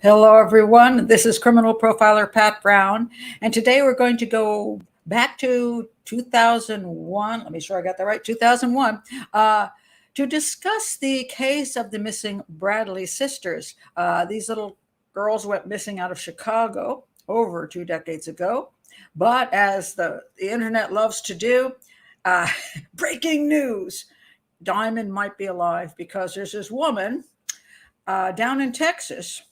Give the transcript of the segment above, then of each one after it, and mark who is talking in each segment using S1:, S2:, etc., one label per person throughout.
S1: Hello, everyone. This is criminal profiler Pat Brown, and today we're going to go back to 2001. Let me sure I got that right. 2001. To discuss the case of the missing Bradley sisters. These little girls went missing out of Chicago over 2 decades ago, but as the internet loves to do, uh, breaking news: Diamond might be alive because there's this woman down in Texas.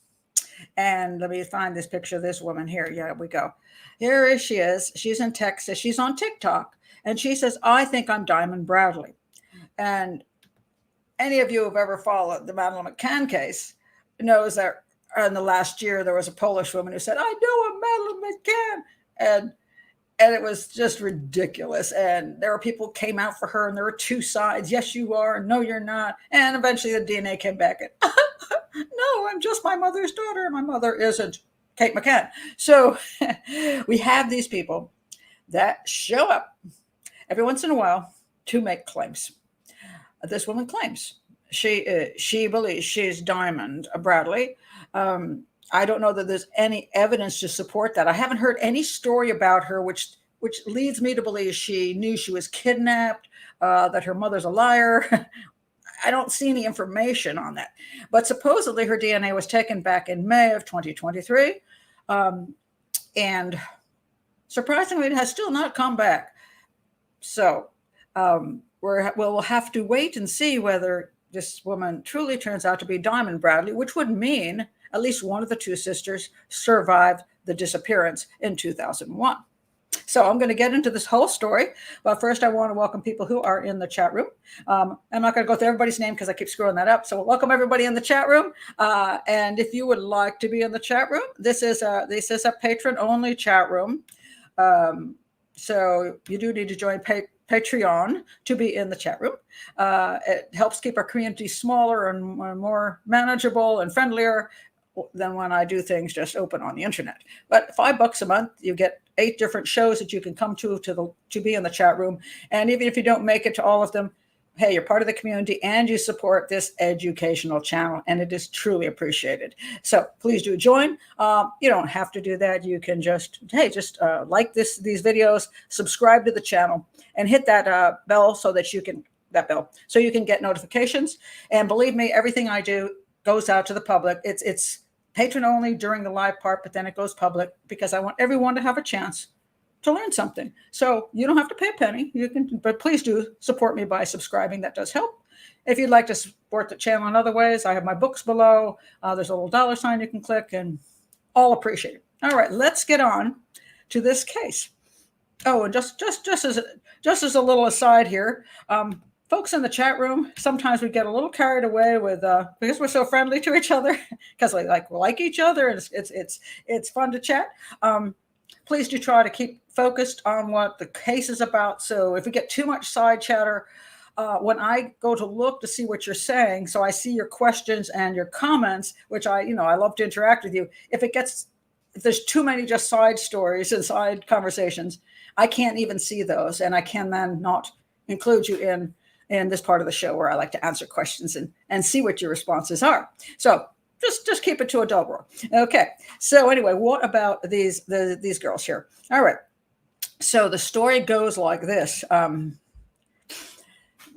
S1: And let me find this picture of this woman here. Yeah, we go. Here she is. She's in Texas. She's on TikTok. And she says, I think I'm Diamond Bradley. And any of you who've ever followed the Madeleine McCann case knows that in the last year there was a Polish woman who said, I know I'm Madeleine McCann. And it was just ridiculous. And there were people who came out for her, and there were two sides. Yes, you are. No, you're not. And eventually the DNA came back. And no, I'm just my mother's daughter. My mother isn't Kate McCann. So we have these people that show up every once in a while to make claims. This woman claims she believes she's Diamond Bradley. I don't know that there's any evidence to support that. I haven't heard any story about her, which leads me to believe she knew she was kidnapped, that her mother's a liar. I don't see any information on that. But supposedly her DNA was taken back in May of 2023. And surprisingly, it has still not come back. So we'll have to wait and see whether this woman truly turns out to be Diamond Bradley, which would mean at least one of the two sisters survived the disappearance in 2001. So I'm going to get into this whole story. But first, I want to welcome people who are in the chat room. I'm not going to go through everybody's name because I keep screwing that up. So welcome everybody in the chat room. And if you would like to be in the chat room, this is a patron-only chat room. So you do need to join Patreon to be in the chat room. It helps keep our community smaller and more manageable and friendlier than when I do things just open on the internet. But $5 a month, you get 8 different shows that you can come to be in the chat room. And even if you don't make it to all of them, hey, you're part of the community and you support this educational channel, and it is truly appreciated. So please do join. You don't have to do that. You can just like these videos, subscribe to the channel, and hit that bell so that you can get notifications. And believe me, everything I do goes out to the public. It's patron only during the live part, but then it goes public because I want everyone to have a chance to learn something. So you don't have to pay a penny. You can, but please do support me by subscribing. That does help. If you'd like to support the channel in other ways, I have my books below. There's a little $sign you can click, and all appreciated. All right, let's get on to this case. Oh, and just as a little aside here, folks in the chat room, sometimes we get a little carried away with because we're so friendly to each other, because we like each other, and it's fun to chat. Please do try to keep focused on what the case is about. So if we get too much side chatter, when I go to look to see what you're saying, so I see your questions and your comments, which I love to interact with you. If there's too many just side stories and side conversations, I can't even see those, and I can then not include you in this part of the show where I like to answer questions and see what your responses are. So just keep it to a double roll. Okay. So anyway, what about these girls here? All right. So the story goes like this.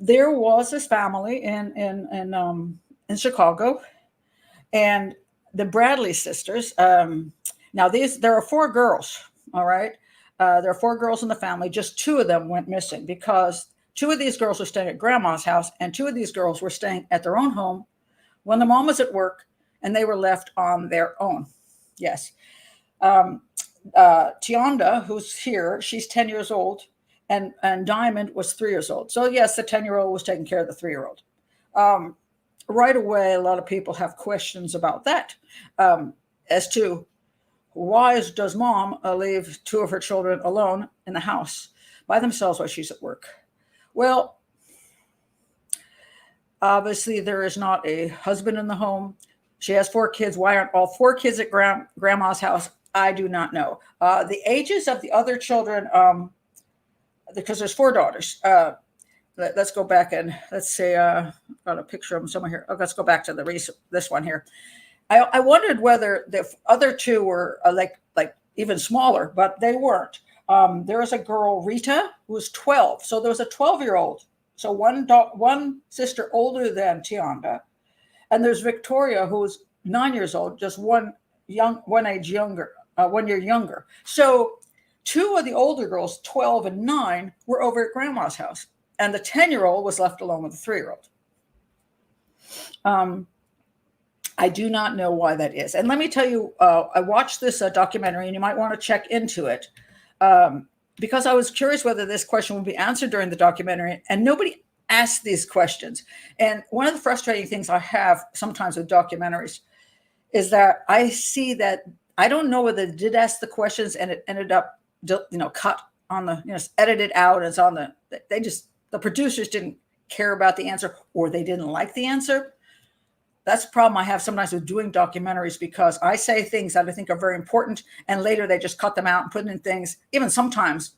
S1: There was this family in Chicago, and the Bradley sisters. Now there are 4 girls. All right. There are 4 girls in the family. Just 2 of them went missing because 2 of these girls were staying at grandma's house, and 2 of these girls were staying at their own home when the mom was at work, and they were left on their own. Yes. Tionda, who's here, she's 10 years old, and Diamond was 3 years old. So yes, the 10-year-old was taking care of the 3-year-old. Right away, a lot of people have questions about that, as to why does mom leave 2 of her children alone in the house by themselves while she's at work? Well, obviously there is not a husband in the home. She has 4 kids. Why aren't all 4 kids at grandma's house? I do not know. The ages of the other children, because there's 4 daughters. Let's go back and let's say, got a picture of them somewhere here. Oh, let's go back to this one here. I wondered whether the other two were like even smaller, but they weren't. There was a girl, Rita, who was 12. So there was a 12-year-old. So one sister older than Tionda, and there's Victoria, who was 9 years old, just one age younger, 1 year younger. So two of the older girls, 12 and 9, were over at grandma's house, and the 10-year-old was left alone with the 3-year-old. I do not know why that is. And let me tell you, I watched this documentary, and you might want to check into it, because I was curious whether this question would be answered during the documentary, and nobody asked these questions. And one of the frustrating things I have sometimes with documentaries is that I see that I don't know whether they did ask the questions and it ended up, cut on the, edited out. And it's on the producers didn't care about the answer, or they didn't like the answer. That's a problem I have sometimes with doing documentaries, because I say things that I think are very important, and later they just cut them out and put in things, even sometimes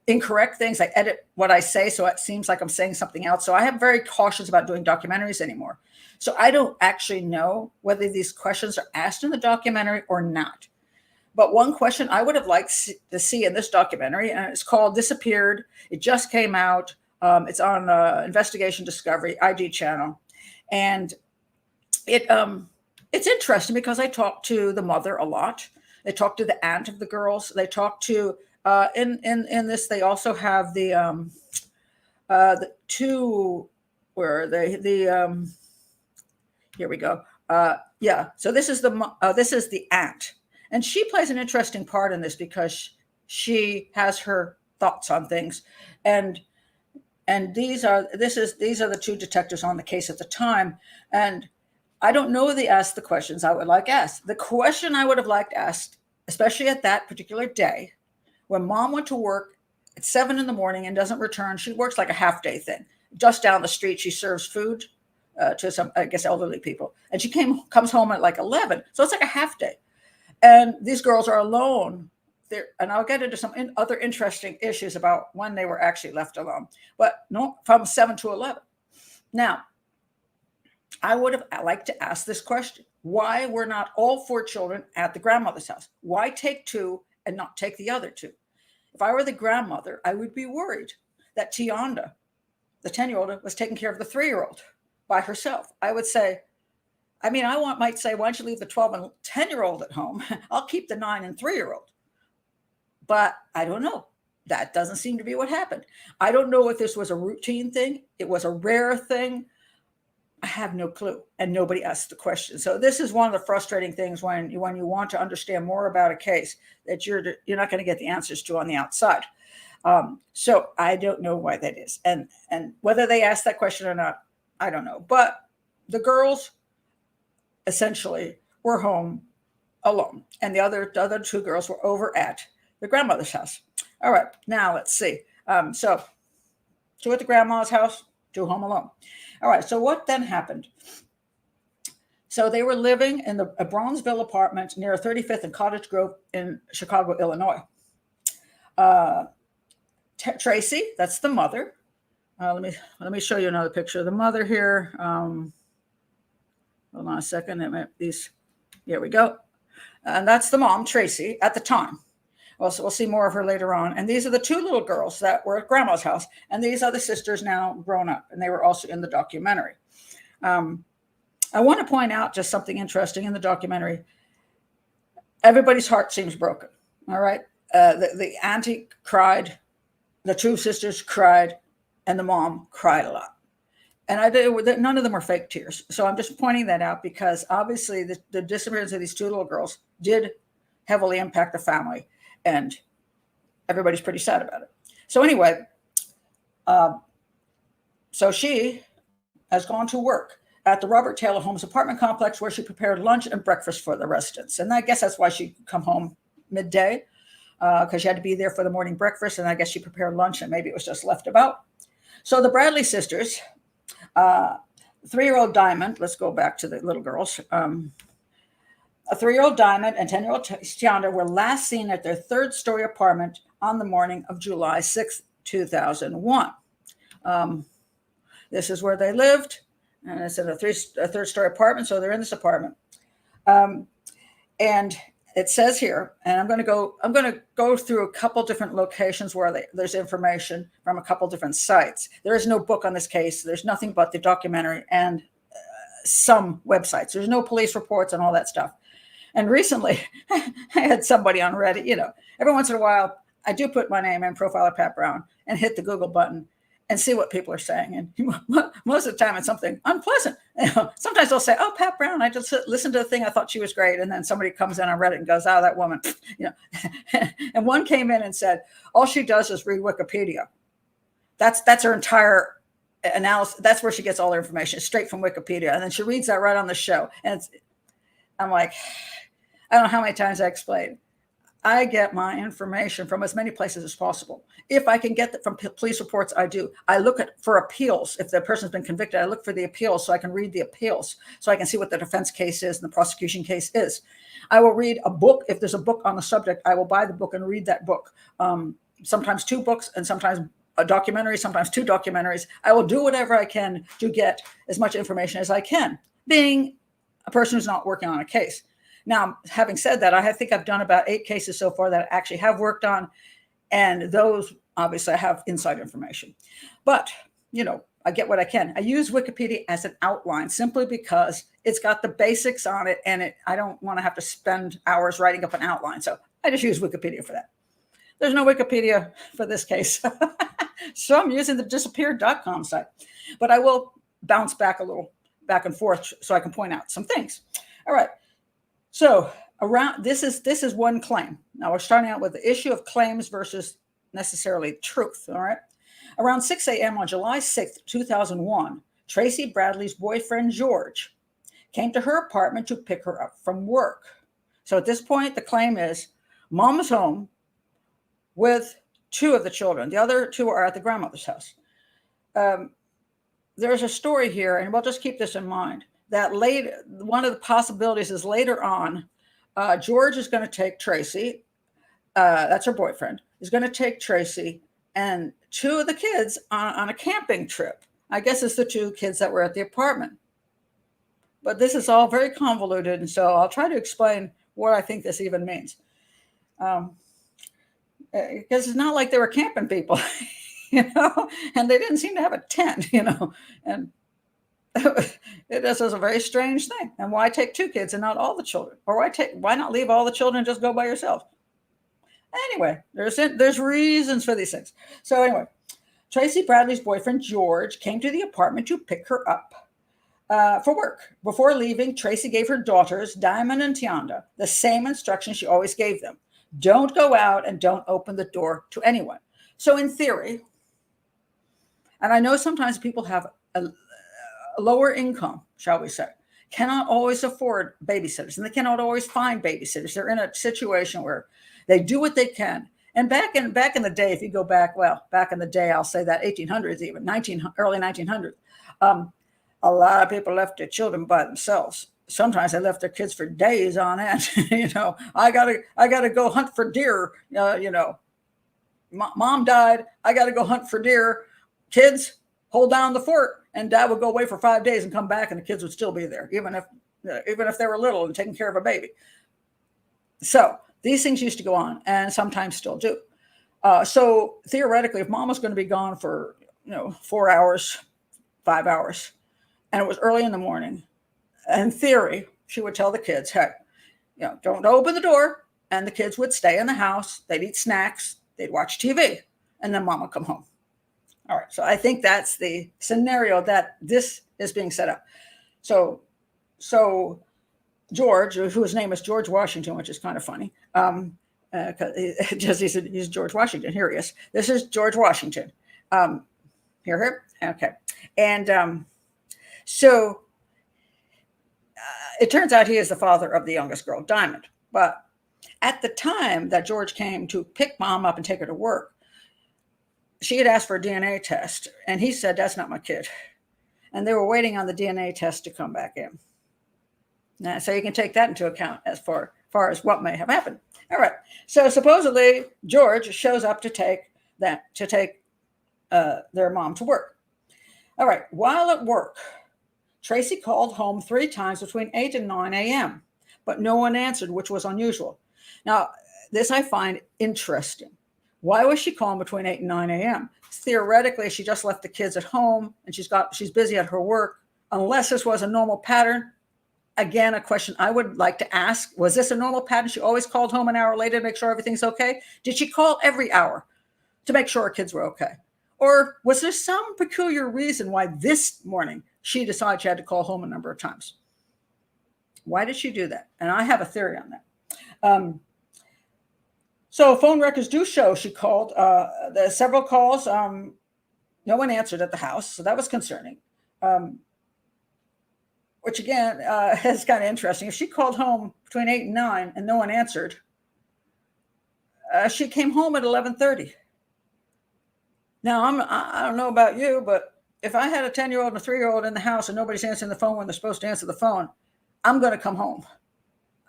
S1: incorrect things. I edit what I say so it seems like I'm saying something else. So I am very cautious about doing documentaries anymore. So I don't actually know whether these questions are asked in the documentary or not. But one question I would have liked to see in this documentary, and it's called Disappeared. It just came out. It's on Investigation Discovery, IG channel. And it's interesting because I talked to the mother a lot. They talked to the aunt of the girls. They talked to in this. They also have the two. Where are they? Here we go. Yeah. So this is the aunt, and she plays an interesting part in this because she has her thoughts on things, and these are the two detectives on the case at the time. And I don't know if they asked the questions I would like asked. The question I would have liked asked, especially at that particular day, when mom went to work at 7 a.m. and doesn't return. She works like a half day thing. Just down the street, she serves food to some, I guess, elderly people. And she comes home at like 11. So it's like a half day. And these girls are alone there. And I'll get into some other interesting issues about when they were actually left alone. But no, from 7 to 11. Now, I would have liked to ask this question. Why were not all 4 children at the grandmother's house? Why take 2 and not take the other 2? If I were the grandmother, I would be worried that Tionda, the 10-year-old, was taking care of the 3-year-old by herself. I would say, might say, why don't you leave the 12 and 10-year-old at home? I'll keep the 9 and 3-year-old. But I don't know. That doesn't seem to be what happened. I don't know if this was a routine thing. It was a rare thing. I have no clue, and nobody asked the question. So this is one of the frustrating things when you want to understand more about a case that you're not going to get the answers to on the outside. So I don't know why that is, and whether they asked that question or not, I don't know. But the girls essentially were home alone, and the other 2 girls were over at the grandmother's house. All right, now let's see. So 2 at the grandma's house, 2 home alone. All right, so what then happened? So they were living in a Bronzeville apartment near 35th and Cottage Grove in Chicago, Illinois. Tracy, that's the mother. Let me show you another picture of the mother here. Hold on a second. Here we go. And that's the mom, Tracy, at the time. We'll see more of her later on. And these are the 2 little girls that were at grandma's house. And these are the sisters now grown up. And they were also in the documentary. I want to point out just something interesting in the documentary. Everybody's heart seems broken. All right. The auntie cried. The 2 sisters cried. And the mom cried a lot. And none of them were fake tears. So I'm just pointing that out because obviously the disappearance of these 2 little girls did heavily impact the family. And everybody's pretty sad about it. So anyway, so she has gone to work at the Robert Taylor Homes apartment complex where she prepared lunch and breakfast for the residents. And I guess that's why she come home midday, because she had to be there for the morning breakfast. And I guess she prepared lunch and maybe it was just left about. So the Bradley sisters, 3-year-old Diamond, let's go back to the little girls. A 3-year-old Diamond and 10-year-old Tionda were last seen at their 3rd-story apartment on the morning of July 6th, 2001. This is where they lived. And it's in a third-story apartment, so they're in this apartment. And it says here, and I'm going to go through a couple different locations where there's information from a couple different sites. There is no book on this case. There's nothing but the documentary and some websites. There's no police reports and all that stuff. And recently, I had somebody on Reddit, every once in a while, I do put my name in, Profiler Pat Brown, and hit the Google button and see what people are saying. And most of the time, it's something unpleasant. Sometimes they'll say, "Oh, Pat Brown, I just listened to the thing. I thought she was great." And then somebody comes in on Reddit and goes, "Oh, that woman." And one came in and said, "All she does is read Wikipedia. That's her entire analysis. That's where she gets all her information, straight from Wikipedia." And then she reads that right on the show. And I'm like, I don't know how many times I explained. I get my information from as many places as possible. If I can get that from police reports, I do. I look for appeals. If the person's been convicted, I look for the appeals so I can read the appeals, so I can see what the defense case is and the prosecution case is. I will read a book. If there's a book on the subject, I will buy the book and read that book. Sometimes 2 books and sometimes a documentary, sometimes 2 documentaries. I will do whatever I can to get as much information as I can, being a person who's not working on a case. Now, having said that, I think I've done about 8 cases so far that I actually have worked on, and those obviously I have inside information. But, I get what I can. I use Wikipedia as an outline simply because it's got the basics on it, and I don't want to have to spend hours writing up an outline. So I just use Wikipedia for that. There's no Wikipedia for this case. So I'm using the disappeared.com site. But I will bounce back a little, back and forth, so I can point out some things. All right. So this is one claim. Now we're starting out with the issue of claims versus necessarily truth. All right. Around 6 a.m. on July 6th, 2001, Tracy Bradley's boyfriend, George, came to her apartment to pick her up from work. So at this point, the claim is mom was home with 2 of the children. The other 2 are at the grandmother's house. There's a story here, and we'll just keep this in mind, that one of the possibilities is later on, George is going to take Tracy, that's her boyfriend, is going to take Tracy and 2 of the kids on a camping trip. I guess it's the 2 kids that were at the apartment. But this is all very convoluted, and so I'll try to explain what I think this even means. Because it's not like they were camping people, and they didn't seem to have a tent, and it is a very strange thing. And why take 2 kids and not all the children? Or why not leave all the children and just go by yourself? Anyway, there's reasons for these things. So anyway, Tracy Bradley's boyfriend, George, came to the apartment to pick her up for work. Before leaving, Tracy gave her daughters, Diamond and Tionda, the same instructions she always gave them. Don't go out and don't open the door to anyone. So in theory, and I know sometimes people have a lower income, shall we say, cannot always afford babysitters, and they cannot always find babysitters. They're in a situation where they do what they can. And back in the day, if you go back in the day, I'll say that 1800s, even early 1900s, a lot of people left their children by themselves. Sometimes they left their kids for days on end. I gotta go hunt for deer. Mom died. I gotta go hunt for deer. Kids, hold down the fort. And dad would go away for 5 days and come back, and the kids would still be there, even if they were little and taking care of a baby. So these things used to go on, and sometimes still do. So theoretically, if mom was going to be gone for 4 hours, 5 hours, and it was early in the morning, in theory, she would tell the kids, "Hey, don't open the door," and the kids would stay in the house. They'd eat snacks, they'd watch TV, and then mom would come home. All right, so I think that's the scenario that this is being set up. So George, whose name is George Washington, which is kind of funny, because he's George Washington. Here he is. This is George Washington. Here. Okay. And so it turns out he is the father of the youngest girl, Diamond. But at the time that George came to pick mom up and take her to work, she had asked for a DNA test, and he said, "That's not my kid." And they were waiting on the DNA test to come back in. Now, so you can take that into account as far as what may have happened. All right. So supposedly George shows up to take their mom to work. All right. While at work, Tracy called home 3 times between 8 and 9 a.m., but no one answered, which was unusual. Now, this I find interesting. Why was she calling between 8 and 9 a.m.? Theoretically, she just left the kids at home and she's busy at her work. Unless this was a normal pattern, again, a question I would like to ask, was this a normal pattern? She always called home an hour later to make sure everything's okay? Did she call every hour to make sure her kids were okay? Or was there some peculiar reason why this morning she decided she had to call home a number of times? Why did she do that? And I have a theory on that. So phone records do show she called the several calls. No one answered at the house, so that was concerning. Which again is kind of interesting. If she called home between 8 and 9 and no one answered, she came home at 11:30. Now, I don't know about you, but if I had a 10-year-old and a 3-year-old in the house and nobody's answering the phone when they're supposed to answer the phone, I'm going to come home.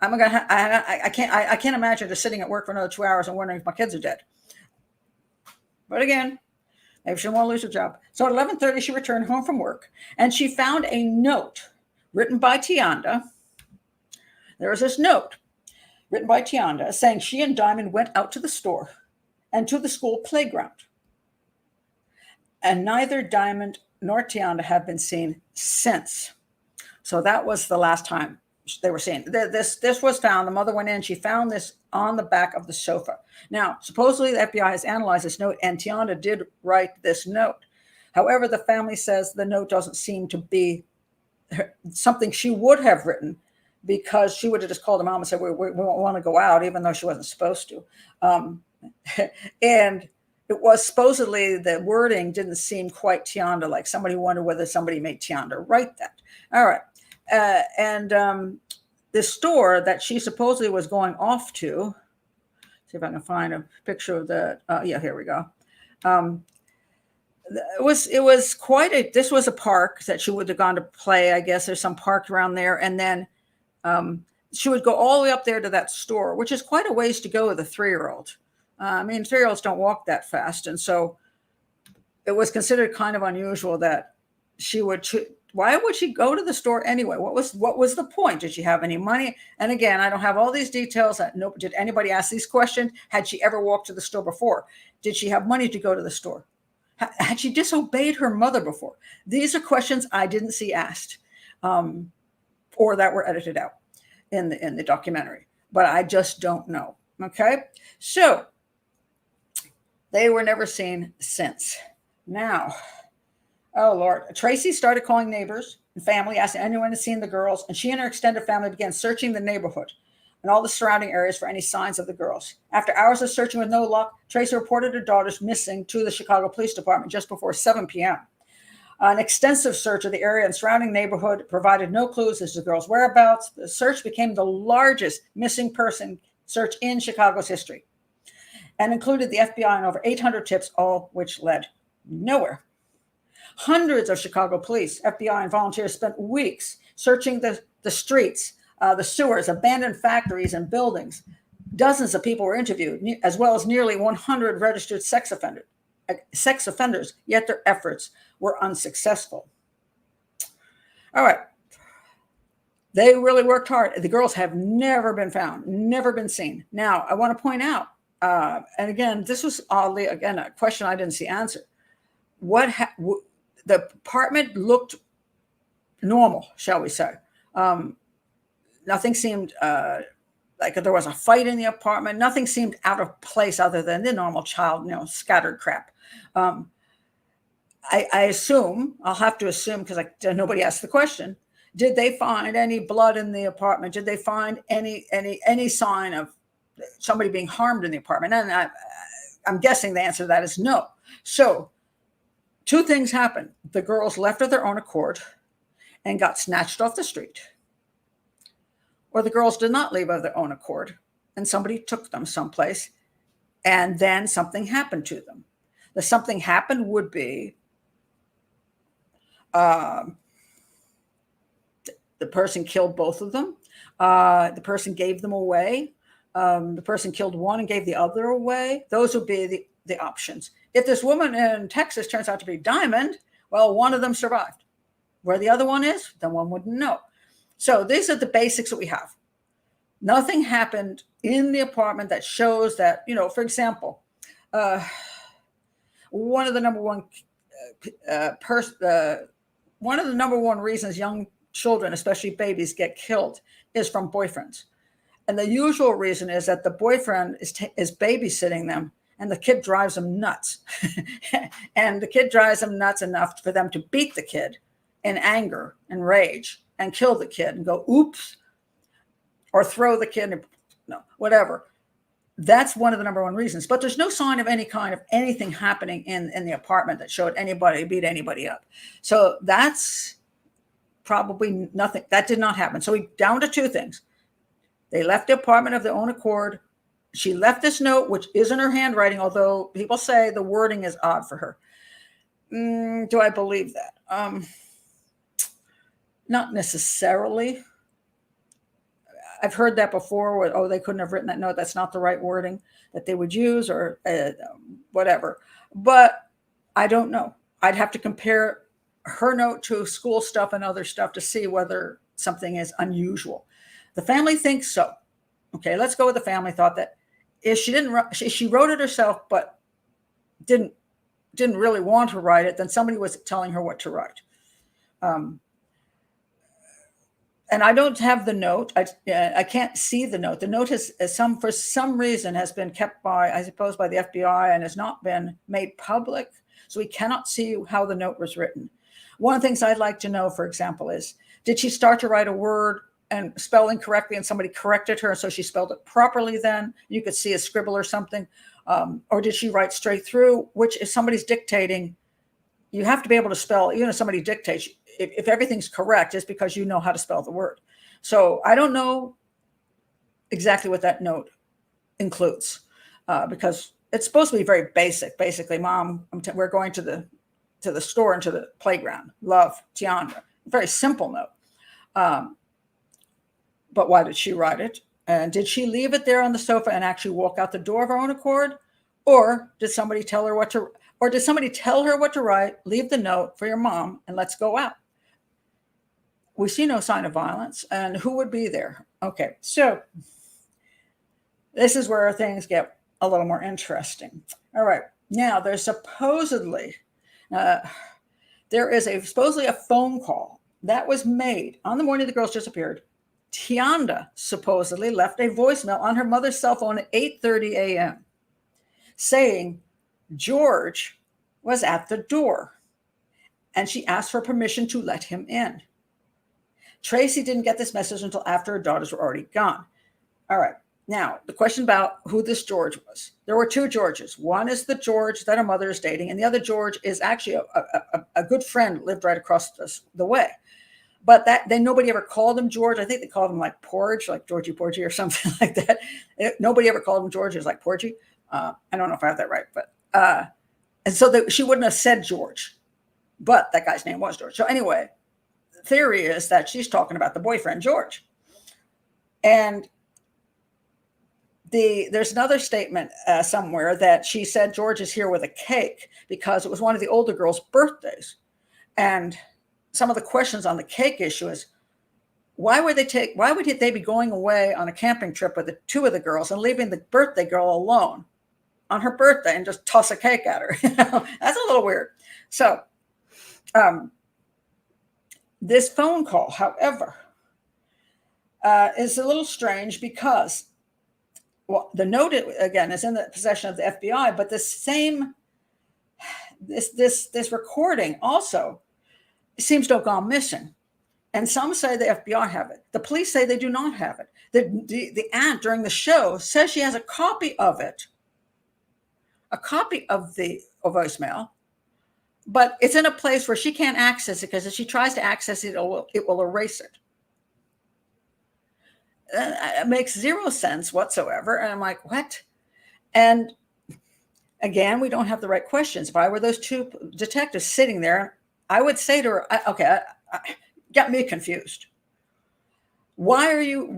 S1: I can't imagine just sitting at work for another 2 hours and wondering if my kids are dead. But again, maybe she didn't want to lose her job. So at 11:30, she returned home from work and she found a note written by Tionda. There was this note written by Tionda saying she and Diamond went out to the store and to the school playground. And neither Diamond nor Tionda have been seen since. So that was the last time they were seen. This was found. The mother went in. She found this on the back of the sofa. Now, supposedly the FBI has analyzed this note, and Tionda did write this note. However, the family says the note doesn't seem to be something she would have written, because she would have just called her mom and said, we want to go out, even though she wasn't supposed to. And it was supposedly the wording didn't seem quite Tionda, like somebody wondered whether somebody made Tionda write that. All right. And the store that she supposedly was going off to, see if I can find a picture of that. Yeah, here we go. It was quite a, this was a park that she would have gone to play. I guess there's some park around there. And then she would go all the way up there to that store, which is quite a ways to go with a 3-year-old. I mean, 3-year-olds don't walk that fast. And so it was considered kind of unusual that she would, why would she go to the store anyway? What was the point? Did she have any money? And again, I don't have all these details. Did anybody ask these questions? Had she ever walked to the store before? Did she have money to go to the store? Had she disobeyed her mother before? These are questions I didn't see asked, or that were edited out in the documentary, but I just don't know. Okay, so they were never seen since. Now, oh Lord, Tracy started calling neighbors and family, asking anyone had seen the girls, and she and her extended family began searching the neighborhood and all the surrounding areas for any signs of the girls. After hours of searching with no luck, Tracy reported her daughters missing to the Chicago Police Department just before 7 p.m. An extensive search of the area and surrounding neighborhood provided no clues as to the girls' whereabouts. The search became the largest missing person search in Chicago's history and included the FBI and over 800 tips, all which led nowhere. Hundreds of Chicago police, FBI, and volunteers spent weeks searching the streets, the sewers, abandoned factories and buildings. Dozens of people were interviewed, as well as nearly 100 registered sex offenders, yet their efforts were unsuccessful. All right. They really worked hard. The girls have never been found, never been seen. Now, I want to point out, and again, this was oddly, again, a question I didn't see answered. The apartment looked normal, shall we say. Nothing seemed like there was a fight in the apartment. Nothing seemed out of place other than the normal child, scattered crap. I assume, I'll have to assume because nobody asked the question, did they find any blood in the apartment? Did they find any sign of somebody being harmed in the apartment? And I'm guessing the answer to that is no. So 2 things happened. The girls left of their own accord and got snatched off the street. Or the girls did not leave of their own accord and somebody took them someplace and then something happened to them. The something happened would be the person killed both of them. The person gave them away. The person killed one and gave the other away. Those would be the options. If this woman in Texas turns out to be Diamond, well, one of them survived. Where the other one is, then one wouldn't know. So these are the basics that we have. Nothing happened in the apartment that shows that, for example, one of the number one one of the number one reasons young children, especially babies, get killed is from boyfriends. And the usual reason is that the boyfriend is babysitting them and the kid drives them nuts. And the kid drives them nuts enough for them to beat the kid in anger and rage and kill the kid and go, oops, or throw the kid, whatever. That's one of the number one reasons. But there's no sign of any kind of anything happening in the apartment that showed anybody beat anybody up. So that's probably nothing. That did not happen. So we down to two things. They left the apartment of their own accord. She left this note, which is in her handwriting, although people say the wording is odd for her. Do I believe that? Not necessarily. I've heard that before, where, they couldn't have written that note. That's not the right wording that they would use, or whatever. But I don't know. I'd have to compare her note to school stuff and other stuff to see whether something is unusual. The family thinks so. Okay, let's go with the family thought that if she wrote it herself, but didn't really want to write it, then somebody was telling her what to write. And I don't have the note. I can't see the note. The note for some reason has been kept by, I suppose, by the FBI and has not been made public. So we cannot see how the note was written. One of the things I'd like to know, for example, is did she start to write a word and spell incorrectly and somebody corrected her, so she spelled it properly then? You could see a scribble or something. Or did she write straight through, which if somebody's dictating, you have to be able to spell, even if somebody dictates, if everything's correct, it's because you know how to spell the word. So I don't know exactly what that note includes, because it's supposed to be very basic. Basically, Mom, we're going to the store and to the playground. Love, Tionda. Very simple note. But why did she write it? And did she leave it there on the sofa and actually walk out the door of her own accord? Or did somebody tell her what to write, leave the note for your mom, and let's go out? We see no sign of violence, and who would be there? Okay, so this is where things get a little more interesting. All right, now there's supposedly, supposedly a phone call that was made on the morning the girls disappeared. Tionda supposedly left a voicemail on her mother's cell phone at 8:30 a.m. saying George was at the door and she asked for permission to let him in. Tracy didn't get this message until after her daughters were already gone. All right. Now, the question about who this George was. There were two Georges. One is the George that her mother is dating, and the other George is actually a good friend, lived right across the way. But then nobody ever called him George. I think they called him like Porge, like Georgie Porgy or something like that. Nobody ever called him George. It was like Porgy. I don't know if I have that right, but and so she wouldn't have said George, but that guy's name was George. So anyway, the theory is that she's talking about the boyfriend George. And there's another statement somewhere that she said George is here with a cake because it was one of the older girls' birthdays. And some of the questions on the cake issue is, why would they be going away on a camping trip with the two of the girls and leaving the birthday girl alone on her birthday and just toss a cake at her? That's a little weird. So this phone call, however, is a little strange because, well, the note again is in the possession of the FBI, but this recording also seems to have gone missing. And some say the FBI have it. The police say they do not have it. The aunt during the show says she has a copy of it, a copy of the voicemail, but it's in a place where she can't access it because if she tries to access it, it will erase it. It makes zero sense whatsoever. And I'm like, what? And again, we don't have the right questions. If I were those two detectives sitting there, I would say to her, okay, got me confused. Are you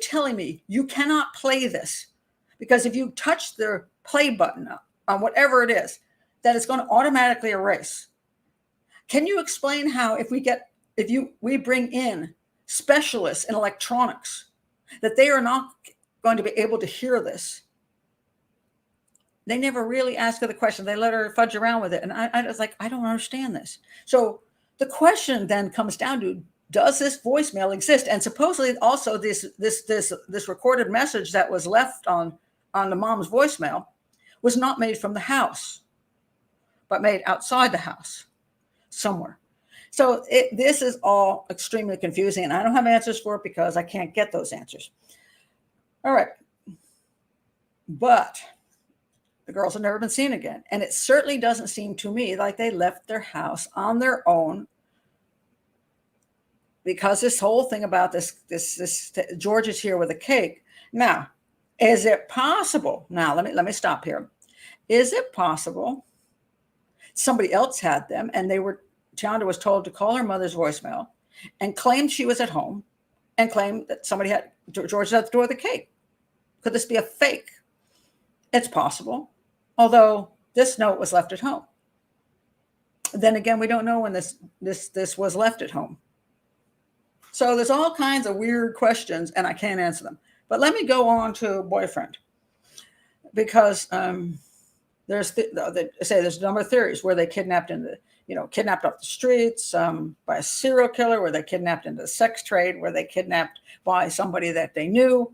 S1: telling me you cannot play this? Because if you touch the play button on whatever it is, that it's going to automatically erase. Can you explain how we bring in specialists in electronics, that they are not going to be able to hear this? They never really asked her the question. They let her fudge around with it. And I was like, I don't understand this. So the question then comes down to, does this voicemail exist? And supposedly also this recorded message that was left on the mom's voicemail was not made from the house, but made outside the house somewhere. So this is all extremely confusing, and I don't have answers for it because I can't get those answers. All right. But the girls have never been seen again. And it certainly doesn't seem to me like they left their house on their own, because this whole thing about this George is here with a cake. Now, is it possible? Now, let me stop here. Is it possible somebody else had them and Tionda was told to call her mother's voicemail and claimed she was at home and claimed that somebody had George at the door of the cake? Could this be a fake? It's possible, although this note was left at home. Then again, we don't know when this was left at home. So there's all kinds of weird questions, and I can't answer them. But let me go on to boyfriend, because there's a number of theories where they kidnapped kidnapped off the streets by a serial killer, where they kidnapped into the sex trade, where they kidnapped by somebody that they knew.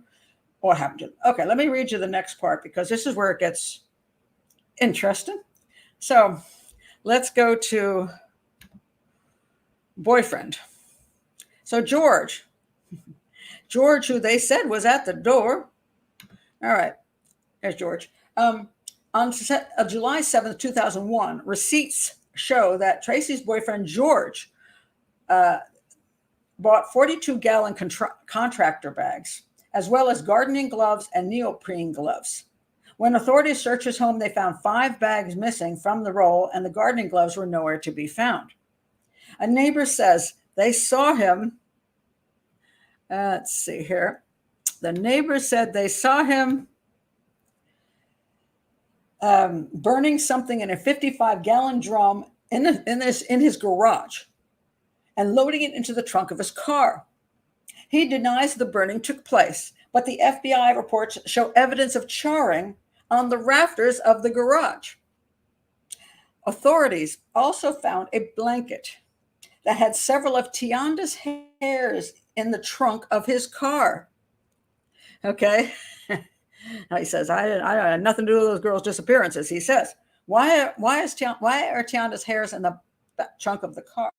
S1: What happened to them? Okay, let me read you the next part, because this is where it gets interesting. So let's go to boyfriend. So George, who they said was at the door. All right, there's George. On July 7th, 2001, receipts show that Tracy's boyfriend, George, bought 42-gallon contractor bags, as well as gardening gloves and neoprene gloves. When authorities searched his home, they found 5 bags missing from the roll, and the gardening gloves were nowhere to be found. A neighbor says they saw him. Let's see here. The neighbor said they saw him burning something in a 55-gallon drum in his garage and loading it into the trunk of his car. He denies the burning took place, but the FBI reports show evidence of charring on the rafters of the garage. Authorities also found a blanket that had several of Tionda's hairs in the trunk of his car. Okay. Now he says, I had nothing to do with those girls' disappearances. He says, why are Tionda's hairs in the trunk of the car?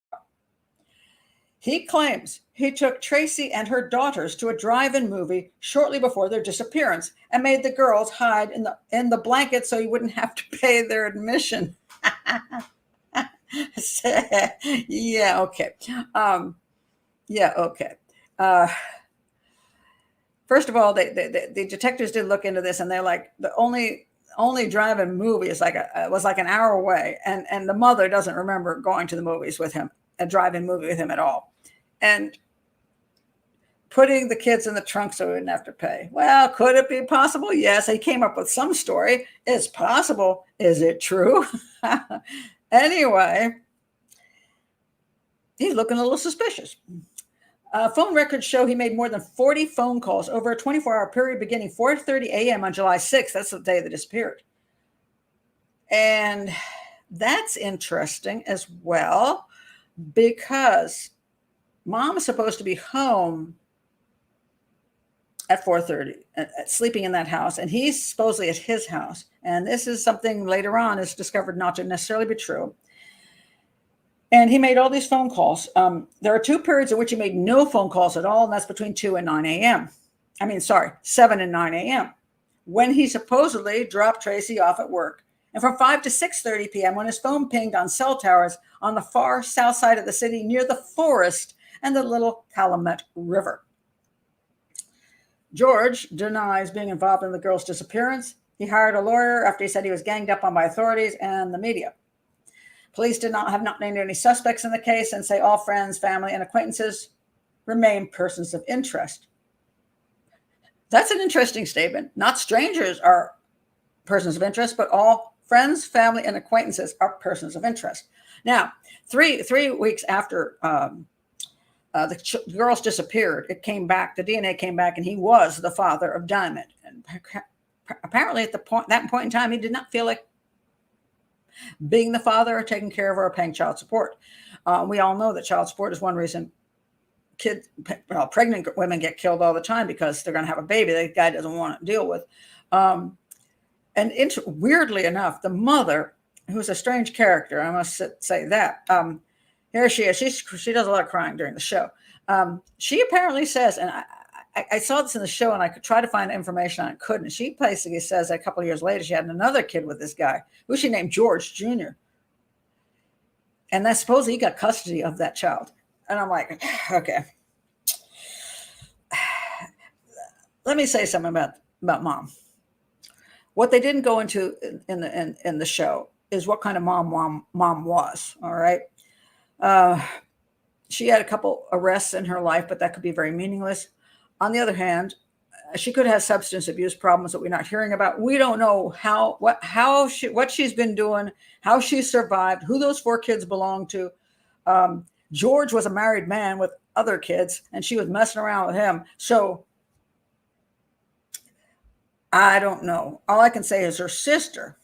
S1: He claims he took Tracy and her daughters to a drive-in movie shortly before their disappearance and made the girls hide in the blanket so he wouldn't have to pay their admission. Yeah, okay. First of all, the detectives did look into this, and they're like, the only drive-in movie is was like an hour away, and the mother doesn't remember going to the movies with him, a drive-in movie with him at all, and putting the kids in the trunk so he wouldn't have to pay. Well, could it be possible? Yes, he came up with some story. It's possible. Is it true? Anyway, he's looking a little suspicious. Phone records show he made more than 40 phone calls over a 24-hour period beginning 4:30 a.m. on July 6th. That's the day they disappeared. And that's interesting as well, because mom is supposed to be home at 4:30, sleeping in that house, and he's supposedly at his house. And this is something later on is discovered not to necessarily be true. And he made all these phone calls. There are 2 periods in which he made no phone calls at all, and that's between 7 and 9 a.m., when he supposedly dropped Tracy off at work, and from 5 to 6:30 p.m. when his phone pinged on cell towers on the far south side of the city near the forest and the Little Calumet River. George denies being involved in the girl's disappearance. He hired a lawyer after he said he was ganged up on by authorities and the media. Police have not named any suspects in the case and say all friends, family, and acquaintances remain persons of interest. That's an interesting statement. Not strangers are persons of interest, but all friends, family, and acquaintances are persons of interest. Now, Three weeks after the girls disappeared, it came back. The DNA came back, and he was the father of Diamond. And apparently, at that point in time, he did not feel like being the father or taking care of her or paying child support. We all know that child support is one reason pregnant women get killed all the time, because they're going to have a baby the guy doesn't want to deal with. And weirdly enough, the mother, who's a strange character, I must say that, here she is. She does a lot of crying during the show. She apparently says, and I saw this in the show, and I could try to find information on it, couldn't. She basically says that a couple of years later, she had another kid with this guy, who she named George Jr. And I suppose he got custody of that child. And I'm like, okay. Let me say something about mom. What they didn't go into in the show is what kind of mom was. All right. She had a couple arrests in her life, but that could be very meaningless. On the other hand, she could have substance abuse problems that we're not hearing about. We don't know what she's been doing, how she survived, who those 4 kids belong to. George was a married man with other kids, and she was messing around with him. So I don't know. All I can say is her sister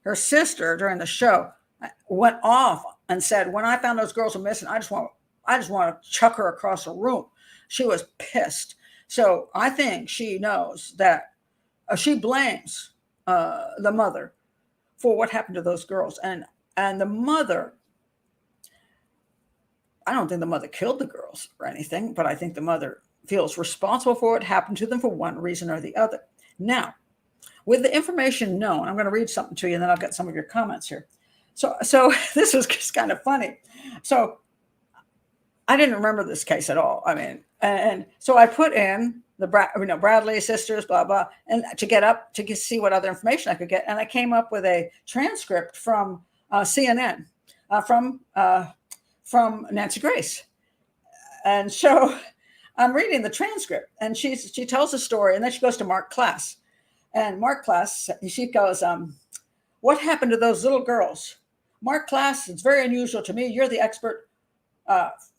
S1: during the show went off and said, when I found those girls were missing, I just want to chuck her across the room. She was pissed. So I think she knows that she blames the mother for what happened to those girls. And the mother, I don't think the mother killed the girls or anything, but I think the mother feels responsible for what happened to them for one reason or the other. Now, with the information known, I'm going to read something to you, and then I'll get some of your comments here. So this was just kind of funny. So I didn't remember this case at all. I mean, and so I put in the Bradley sisters, blah, blah, and to get up to see what other information I could get. And I came up with a transcript from CNN, from Nancy Grace. And so I'm reading the transcript, and she tells a story, and then she goes to Mark Klass. And Mark Klass, she goes, what happened to those little girls? Mark Klass, it's very unusual to me. You're the expert.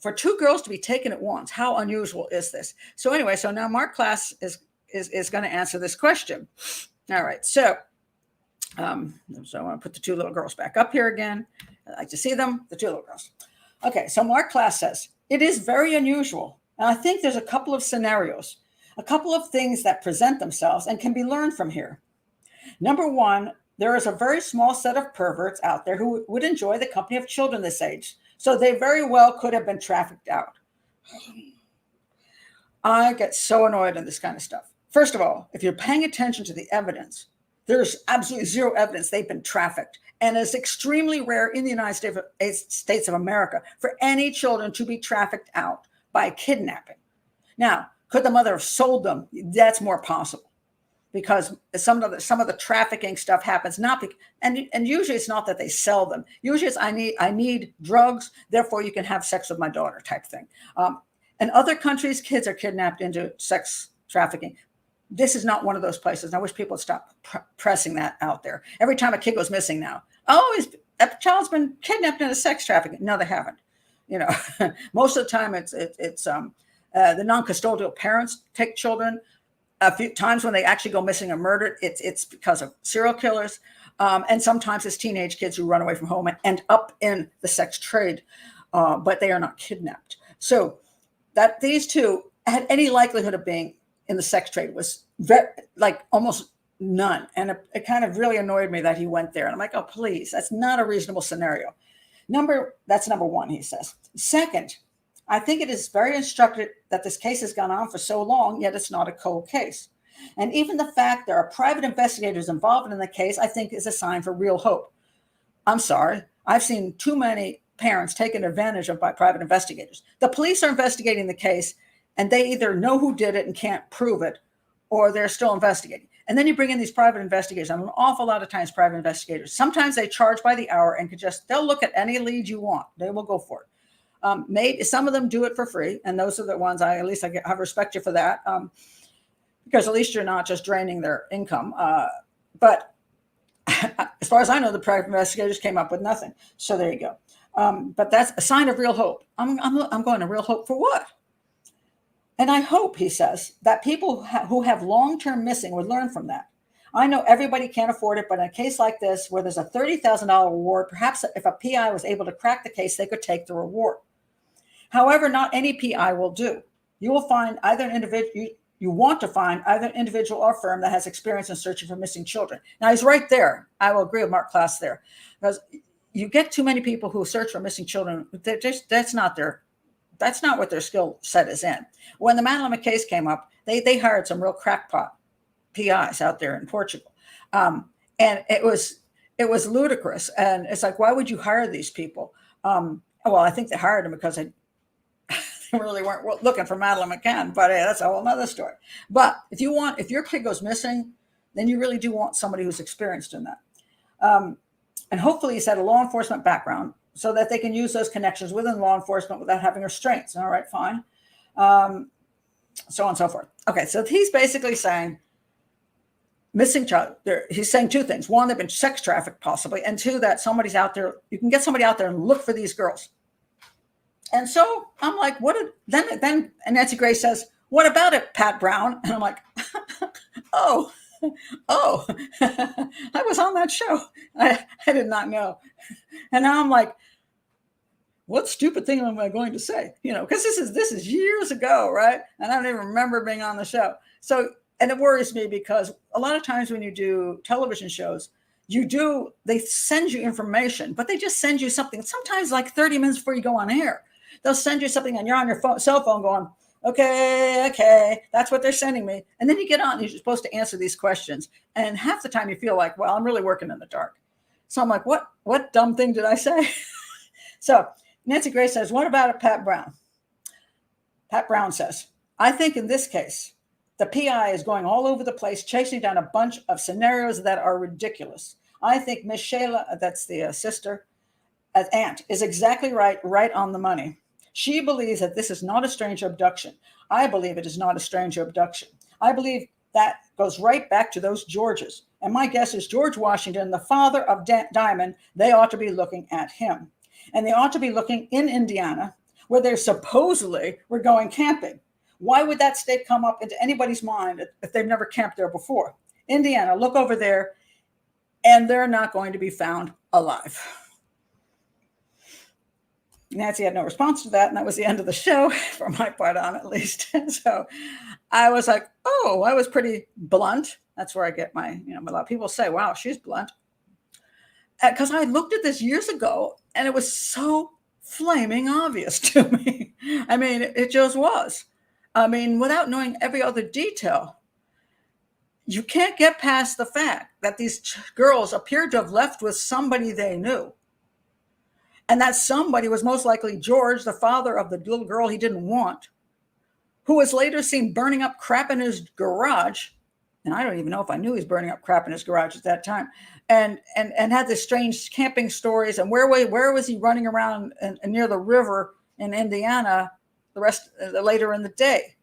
S1: For 2 girls to be taken at once, how unusual is this? So anyway, so now Mark Klass is going to answer this question. All right, so I want to put the 2 little girls back up here again. I'd like to see them, the 2 little girls. Okay, so Mark Klass says, it is very unusual. And I think there's a couple of scenarios, a couple of things that present themselves and can be learned from here. Number 1, there is a very small set of perverts out there who would enjoy the company of children this age. So they very well could have been trafficked out. I get so annoyed in this kind of stuff. First of all, if you're paying attention to the evidence, there's absolutely zero evidence they've been trafficked. And it's extremely rare in the United States of America for any children to be trafficked out by kidnapping. Now, could the mother have sold them? That's more possible, because some of the trafficking stuff happens and usually it's not that they sell them. Usually it's I need drugs, therefore you can have sex with my daughter type thing. In other countries, kids are kidnapped into sex trafficking. This is not one of those places. And I wish people would stop pressing that out there. Every time a kid goes missing now, a child's been kidnapped into sex trafficking. No, they haven't. Most of the time it's the non-custodial parents take children. A few times when they actually go missing or murdered, it's because of serial killers. And sometimes it's teenage kids who run away from home and end up in the sex trade, but they are not kidnapped. So that these 2 had any likelihood of being in the sex trade was almost none. And it kind of really annoyed me that he went there. And I'm like, oh, please, that's not a reasonable scenario. That's number 1, he says. Second, I think it is very instructive that this case has gone on for so long, yet it's not a cold case. And even the fact there are private investigators involved in the case, I think, is a sign for real hope. I'm sorry. I've seen too many parents taken advantage of by private investigators. The police are investigating the case, and they either know who did it and can't prove it, or they're still investigating. And then you bring in these private investigators, and an awful lot of times private investigators, sometimes they charge by the hour and they'll look at any lead you want. They will go for it. Maybe some of them do it for free, and those are the ones I respect you for that, because at least you're not just draining their income. But as far as I know, the private investigators came up with nothing. So there you go. But that's a sign of real hope. I'm going to real hope for what? And I hope, he says, that people who have long-term missing would learn from that. I know everybody can't afford it, but in a case like this, where there's a $30,000 reward, perhaps if a PI was able to crack the case, they could take the reward. However, not any PI will do. You will find either an individual, you want to find either an individual or firm that has experience in searching for missing children. Now, he's right there. I will agree with Mark Klass there. Because you get too many people who search for missing children. That's not what their skill set is in. When the Madeline case came up, they hired some real crackpot PIs out there in Portugal. And it was ludicrous. And it's like, why would you hire these people? Well, I think they hired them because they really weren't looking for Madeline McCann, but that's a whole other story. But if your kid goes missing, then you really do want somebody who's experienced in that. And hopefully he's had a law enforcement background so that they can use those connections within law enforcement without having restraints. All right, fine. So on and so forth. Okay, so he's basically saying missing child. He's saying two things. One, they've been sex trafficked possibly, and two, that somebody's out there. You can get somebody out there and look for these girls. And so I'm like, then Nancy Grace says, what about it, Pat Brown? And I'm like, oh, I was on that show. I did not know. And now I'm like, what stupid thing am I going to say? Because this is years ago, right? And I don't even remember being on the show. So, and it worries me because a lot of times when you do television shows, they send you information, but they just send you something. Sometimes like 30 minutes before you go on air, they'll send you something and you're on your cell phone going, okay, that's what they're sending me. And then you get on and you're supposed to answer these questions. And half the time you feel like, well, I'm really working in the dark. So I'm like, what dumb thing did I say? So Nancy Grace says, what about it, Pat Brown? Pat Brown says, I think in this case, the PI is going all over the place, chasing down a bunch of scenarios that are ridiculous. I think Miss Shayla, that's the sister, aunt, is exactly right on the money. She believes that this is not a strange abduction. I believe it is not a strange abduction. I believe that goes right back to those Georges. And my guess is George Washington, the father of Diamond, they ought to be looking at him. And they ought to be looking in Indiana, where they supposedly were going camping. Why would that state come up into anybody's mind if they've never camped there before? Indiana, look over there, and they're not going to be found alive. Nancy had no response to that, and that was the end of the show, for my part on at least. So I was like, oh, I was pretty blunt. That's where I get a lot of people say, wow, she's blunt. Because I looked at this years ago, and it was so flaming obvious to me. I mean, it just was. I mean, without knowing every other detail, you can't get past the fact that these girls appeared to have left with somebody they knew. And that somebody was most likely George, the father of the little girl he didn't want, who was later seen burning up crap in his garage. And I don't even know if I knew he was burning up crap in his garage at that time. And had this strange camping stories. And where was he running around near the river in Indiana later in the day?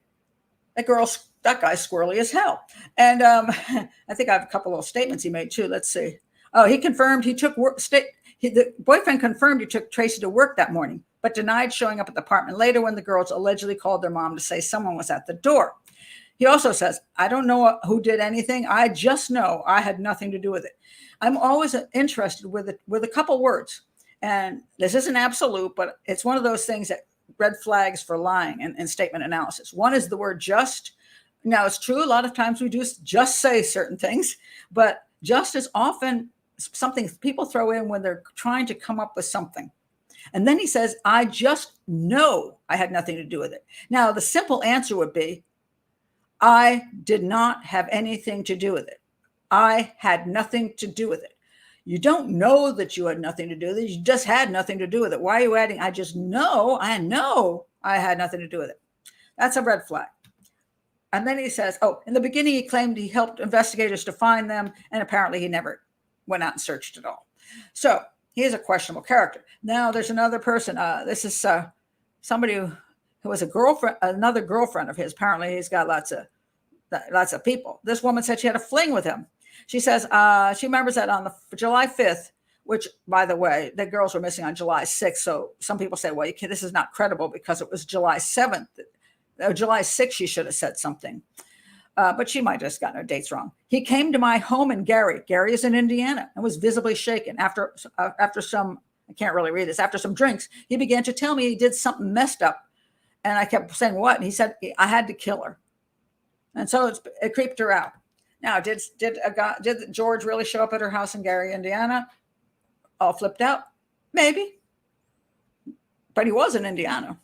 S1: That guy's squirrely as hell. And I think I have a couple of statements he made too. Let's see. Oh, he confirmed he took work. The boyfriend confirmed he took Tracy to work that morning, but denied showing up at the apartment later when the girls allegedly called their mom to say someone was at the door. He also says, I don't know who did anything. I just know I had nothing to do with it. I'm always interested with a couple words. And this isn't absolute, but it's one of those things that red flags for lying and statement analysis. One is the word just. Now, it's true. A lot of times we do just say certain things, but just is often something people throw in when they're trying to come up with something. And then he says, I just know I had nothing to do with it. Now, the simple answer would be, I did not have anything to do with it. I had nothing to do with it. You don't know that you had nothing to do with it. You just had nothing to do with it. Why are you adding, I just know I had nothing to do with it? That's a red flag. And then he says, in the beginning, he claimed he helped investigators to find them. And apparently he never went out and searched at all. So he is a questionable character. Now there's another person. This is somebody who was another girlfriend of his. Apparently he's got lots of people. This woman said she had a fling with him. She says she remembers that on July 5th, which, by the way, the girls were missing on July 6th. So some people say, well, this is not credible because it was July 7th. July 6th, she should have said something. But she might have just gotten her dates wrong. He came to my home in Gary. Gary is in Indiana, and was visibly shaken. After some, I can't really read this, after some drinks, he began to tell me he did something messed up. And I kept saying, what? And he said, I had to kill her. And so it creeped her out. Now, did George really show up at her house in Gary, Indiana, all flipped out? Maybe. But he was in Indiana,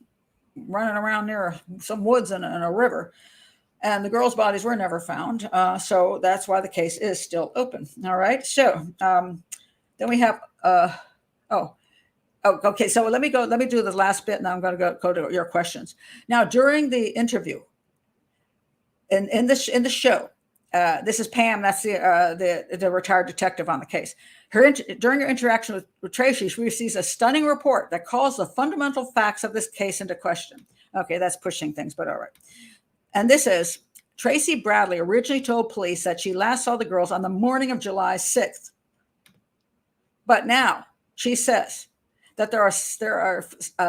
S1: running around near some woods and a river. And the girls' bodies were never found. So that's why the case is still open. All right. So then we have, okay. So let me do the last bit, and I'm going to go to your questions. Now, during the interview, in the show, this is Pam. That's the retired detective on the case. During her interaction with Tracy, she receives a stunning report that calls the fundamental facts of this case into question. Okay, that's pushing things, but all right. And this is, Tracy Bradley originally told police that she last saw the girls on the morning of July 6th. But now she says that there are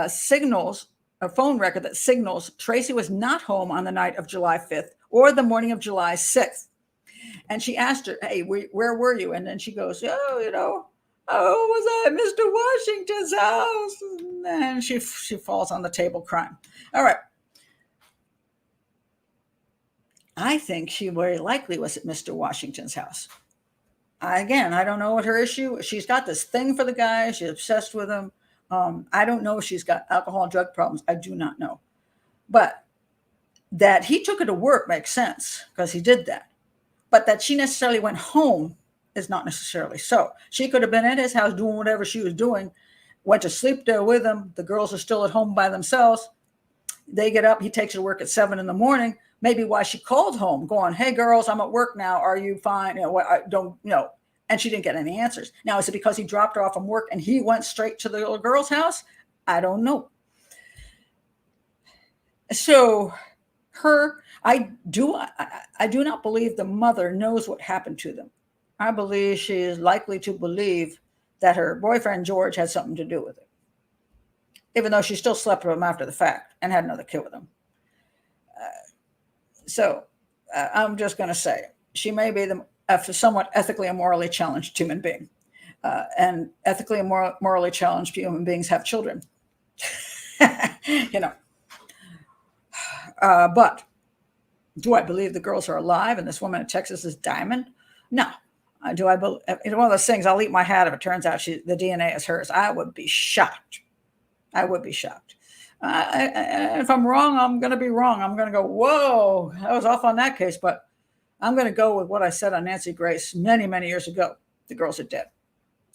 S1: signals, a phone record that signals Tracy was not home on the night of July 5th or the morning of July 6th. And she asked her, hey, where were you? And then she goes, was I at Mr. Washington's house? And she falls on the table crying. All right. I think she very likely was at Mr. Washington's house. I don't know what her issue. She's got this thing for the guy. She's obsessed with him. I don't know if she's got alcohol and drug problems. I do not know. But that he took her to work makes sense because he did that. But that she necessarily went home is not necessarily so. She could have been at his house doing whatever she was doing, went to sleep there with him. The girls are still at home by themselves. They get up. He takes her to work at 7 a.m. Maybe why she called home going, hey, girls, I'm at work now. Are you fine? I don't know. And she didn't get any answers. Now, is it because he dropped her off from work and he went straight to the little girl's house? I don't know. So I do not believe the mother knows what happened to them. I believe she is likely to believe that her boyfriend, George, had something to do with it, even though she still slept with him after the fact and had another kid with him. So I'm just going to say she may be a somewhat ethically and morally challenged human being. And ethically and morally challenged human beings have children. But do I believe the girls are alive and this woman in Texas is Diamond? No. Do I believe? One of those things, I'll eat my hat if it turns out the DNA is hers. I would be shocked. If I'm wrong, I'm going to be wrong. I'm going to go, whoa, I was off on that case. But I'm going to go with what I said on Nancy Grace many, many years ago. The girls are dead.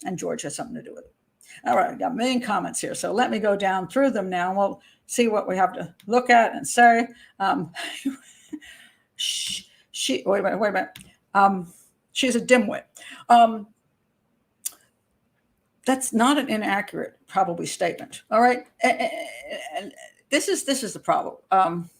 S1: And George has something to do with it. All right, I've got a million comments here. So let me go down through them now. And we'll see what we have to look at and say. Wait a minute. She's a dimwit. That's not an inaccurate, probably, statement. All right. And this is the problem.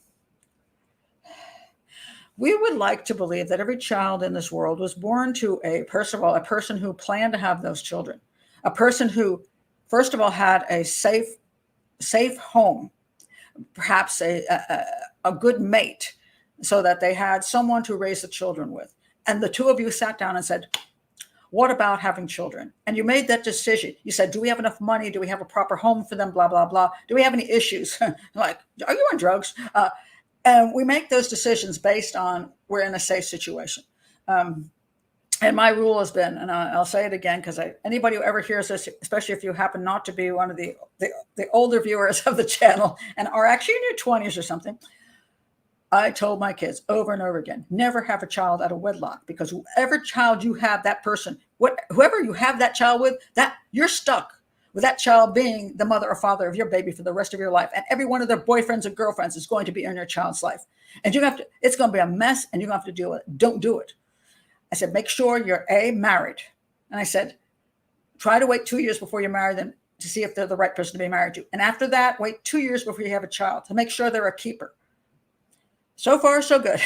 S1: We would like to believe that every child in this world was born to a person who planned to have those children, a person who, first of all, had a safe home, perhaps a good mate, so that they had someone to raise the children with. And the two of you sat down and said, what about having children? And you made that decision. You said, do we have enough money? Do we have a proper home for them? Blah, blah, blah. Do we have any issues? Like, are you on drugs? And we make those decisions based on we're in a safe situation. And my rule has been, and I'll say it again, because anybody who ever hears this, especially if you happen not to be one of the older viewers of the channel and are actually in your 20s or something, I told my kids over and over again, never have a child out of wedlock, because whoever child you have, that person, whoever you have that child with, that you're stuck with that child being the mother or father of your baby for the rest of your life. And every one of their boyfriends and girlfriends is going to be in your child's life. And it's going to be a mess, and you're going to have to deal with it. Don't do it. I said, make sure you're married. And I said, try to wait 2 years before you marry them to see if they're the right person to be married to. And after that, wait 2 years before you have a child to make sure they're a keeper. So far, so good.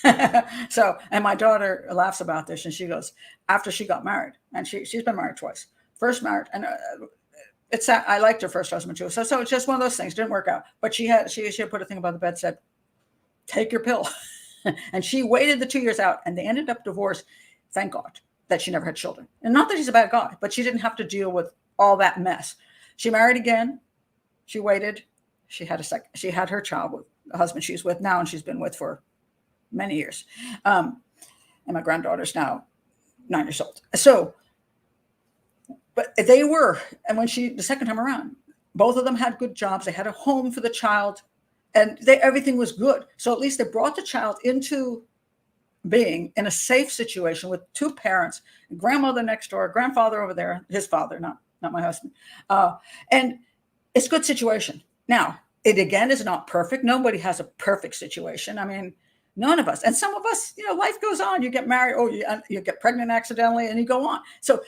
S1: And my daughter laughs about this, and she goes, after she got married, and she's been married twice. first marriage, and I liked her first husband too. So it's just one of those things. Didn't work out. But she had put a thing above the bed, said, take your pill. And she waited the 2 years out, and they ended up divorced. Thank God that she never had children. And not that he's a bad guy, but she didn't have to deal with all that mess. She married again. She waited. She had her child with the husband she's with now, and she's been with for many years. And my granddaughter's now 9 years old. So, but they were, and when the second time around, both of them had good jobs. They had a home for the child, and everything was good. So at least they brought the child into being in a safe situation with two parents, grandmother next door, grandfather over there, his father, not my husband. And it's a good situation. Now, it again is not perfect. Nobody has a perfect situation. I mean, none of us. And some of us, life goes on. You get married, you get pregnant accidentally, and you go on. So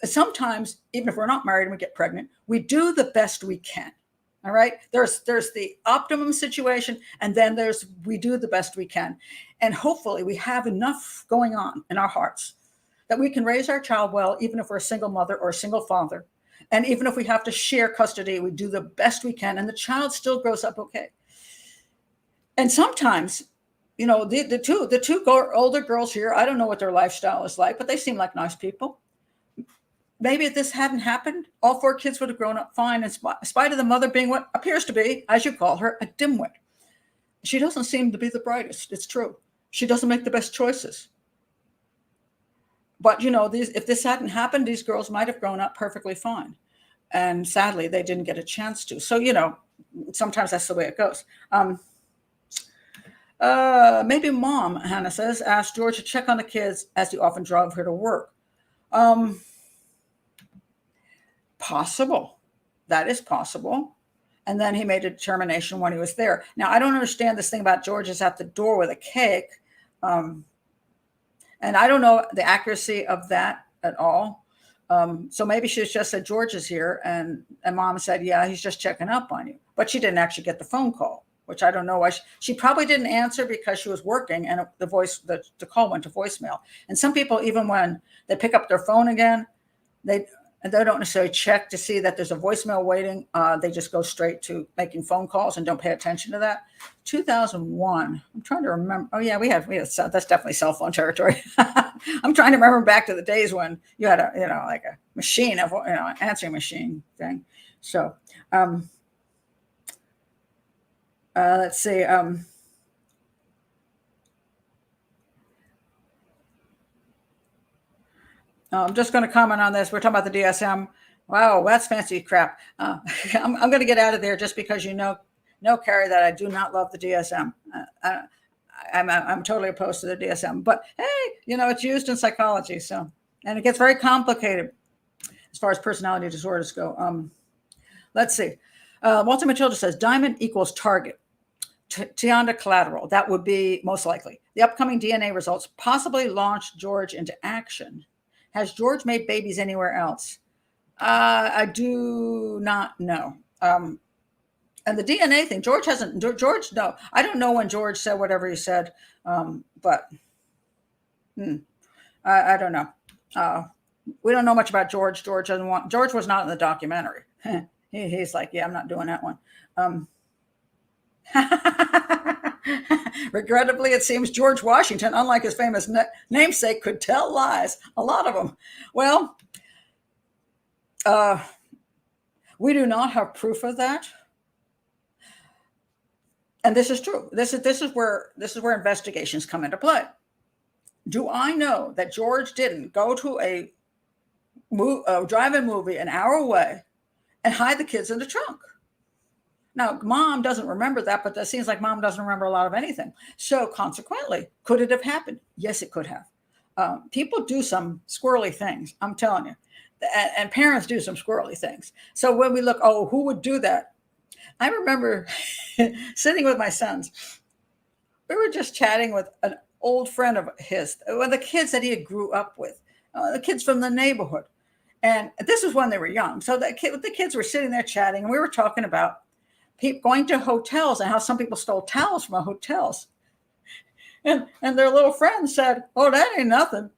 S1: sometimes, even if we're not married and we get pregnant, we do the best we can. All right. There's the optimum situation, and then we do the best we can. And hopefully we have enough going on in our hearts that we can raise our child well, even if we're a single mother or a single father. And even if we have to share custody, we do the best we can, and the child still grows up okay. And sometimes, the two older girls here, I don't know what their lifestyle is like, but they seem like nice people. Maybe if this hadn't happened, all four kids would have grown up fine, in spite of the mother being what appears to be, as you call her, a dimwit. She doesn't seem to be the brightest. It's true. She doesn't make the best choices. But, if this hadn't happened, these girls might have grown up perfectly fine. And sadly, they didn't get a chance to. So, sometimes that's the way it goes. Maybe mom, Hannah says, asked George to check on the kids as he often drove her to work. Possible. That is possible. And then he made a determination when he was there. Now, I don't understand this thing about George is at the door with a cake. And I don't know the accuracy of that at all. So maybe she just said, George is here. And mom said, yeah, he's just checking up on you. But she didn't actually get the phone call, which I don't know why. She probably didn't answer because she was working and the call went to voicemail. And some people, even when they pick up their phone again, they don't necessarily check to see that there's a voicemail waiting. They just go straight to making phone calls and don't pay attention to that. 2001. I'm trying to remember. Oh yeah, we had that's definitely cell phone territory. I'm trying to remember back to the days when you had like a machine of answering machine thing. So let's see. I'm just going to comment on this. We're talking about the DSM. Wow, that's fancy crap. I'm going to get out of there just because Carrie, that I do not love the DSM. I'm totally opposed to the DSM. But hey, it's used in psychology, and it gets very complicated as far as personality disorders go. Let's see. Walter Matilda says diamond equals target. Tionda collateral. That would be most likely. The upcoming DNA results possibly launch George into action. Has George made babies anywhere else? I do not know. And the DNA thing, George, no. I don't know when George said whatever he said, but I don't know. We don't know much about George. George was not in the documentary. He's like, yeah, I'm not doing that one. Regrettably, it seems George Washington, unlike his famous namesake, could tell lies. A lot of them. Well, we do not have proof of that, and this is true. This is where investigations come into play. Do I know that George didn't go to a drive-in movie an hour away and hide the kids in the trunk? Now, mom doesn't remember that, but that seems like mom doesn't remember a lot of anything. So consequently, could it have happened? Yes, it could have. People do some squirrely things, I'm telling you. And parents do some squirrely things. So when we look, who would do that? I remember sitting with my sons. We were just chatting with an old friend of his, one of the kids that he had grew up with, the kids from the neighborhood. And this was when they were young. So the kids were sitting there chatting, and we were talking about people going to hotels and how some people stole towels from hotels. And their little friend said, that ain't nothing.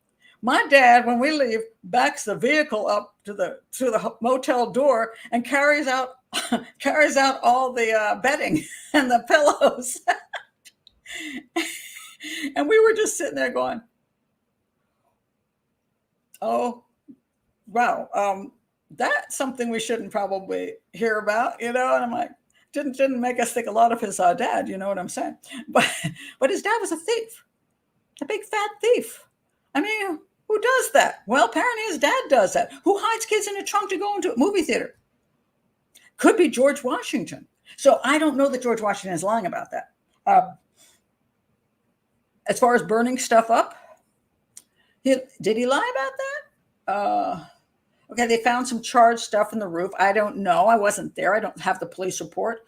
S1: My dad, when we leave, backs the vehicle up to the motel door and carries out carries out all the bedding and the pillows. And we were just sitting there going, "Oh, wow, that's something we shouldn't probably hear about," And I'm like, didn't make us think a lot of his dad, you know what I'm saying? But his dad was a thief, a big fat thief. I mean, who does that? Well, apparently his dad does that. Who hides kids in a trunk to go into a movie theater? Could be George Washington. So I don't know that George Washington is lying about that. As far as burning stuff up, did he lie about that? Okay, they found some charged stuff in the roof. I don't know. I wasn't there. I don't have the police report.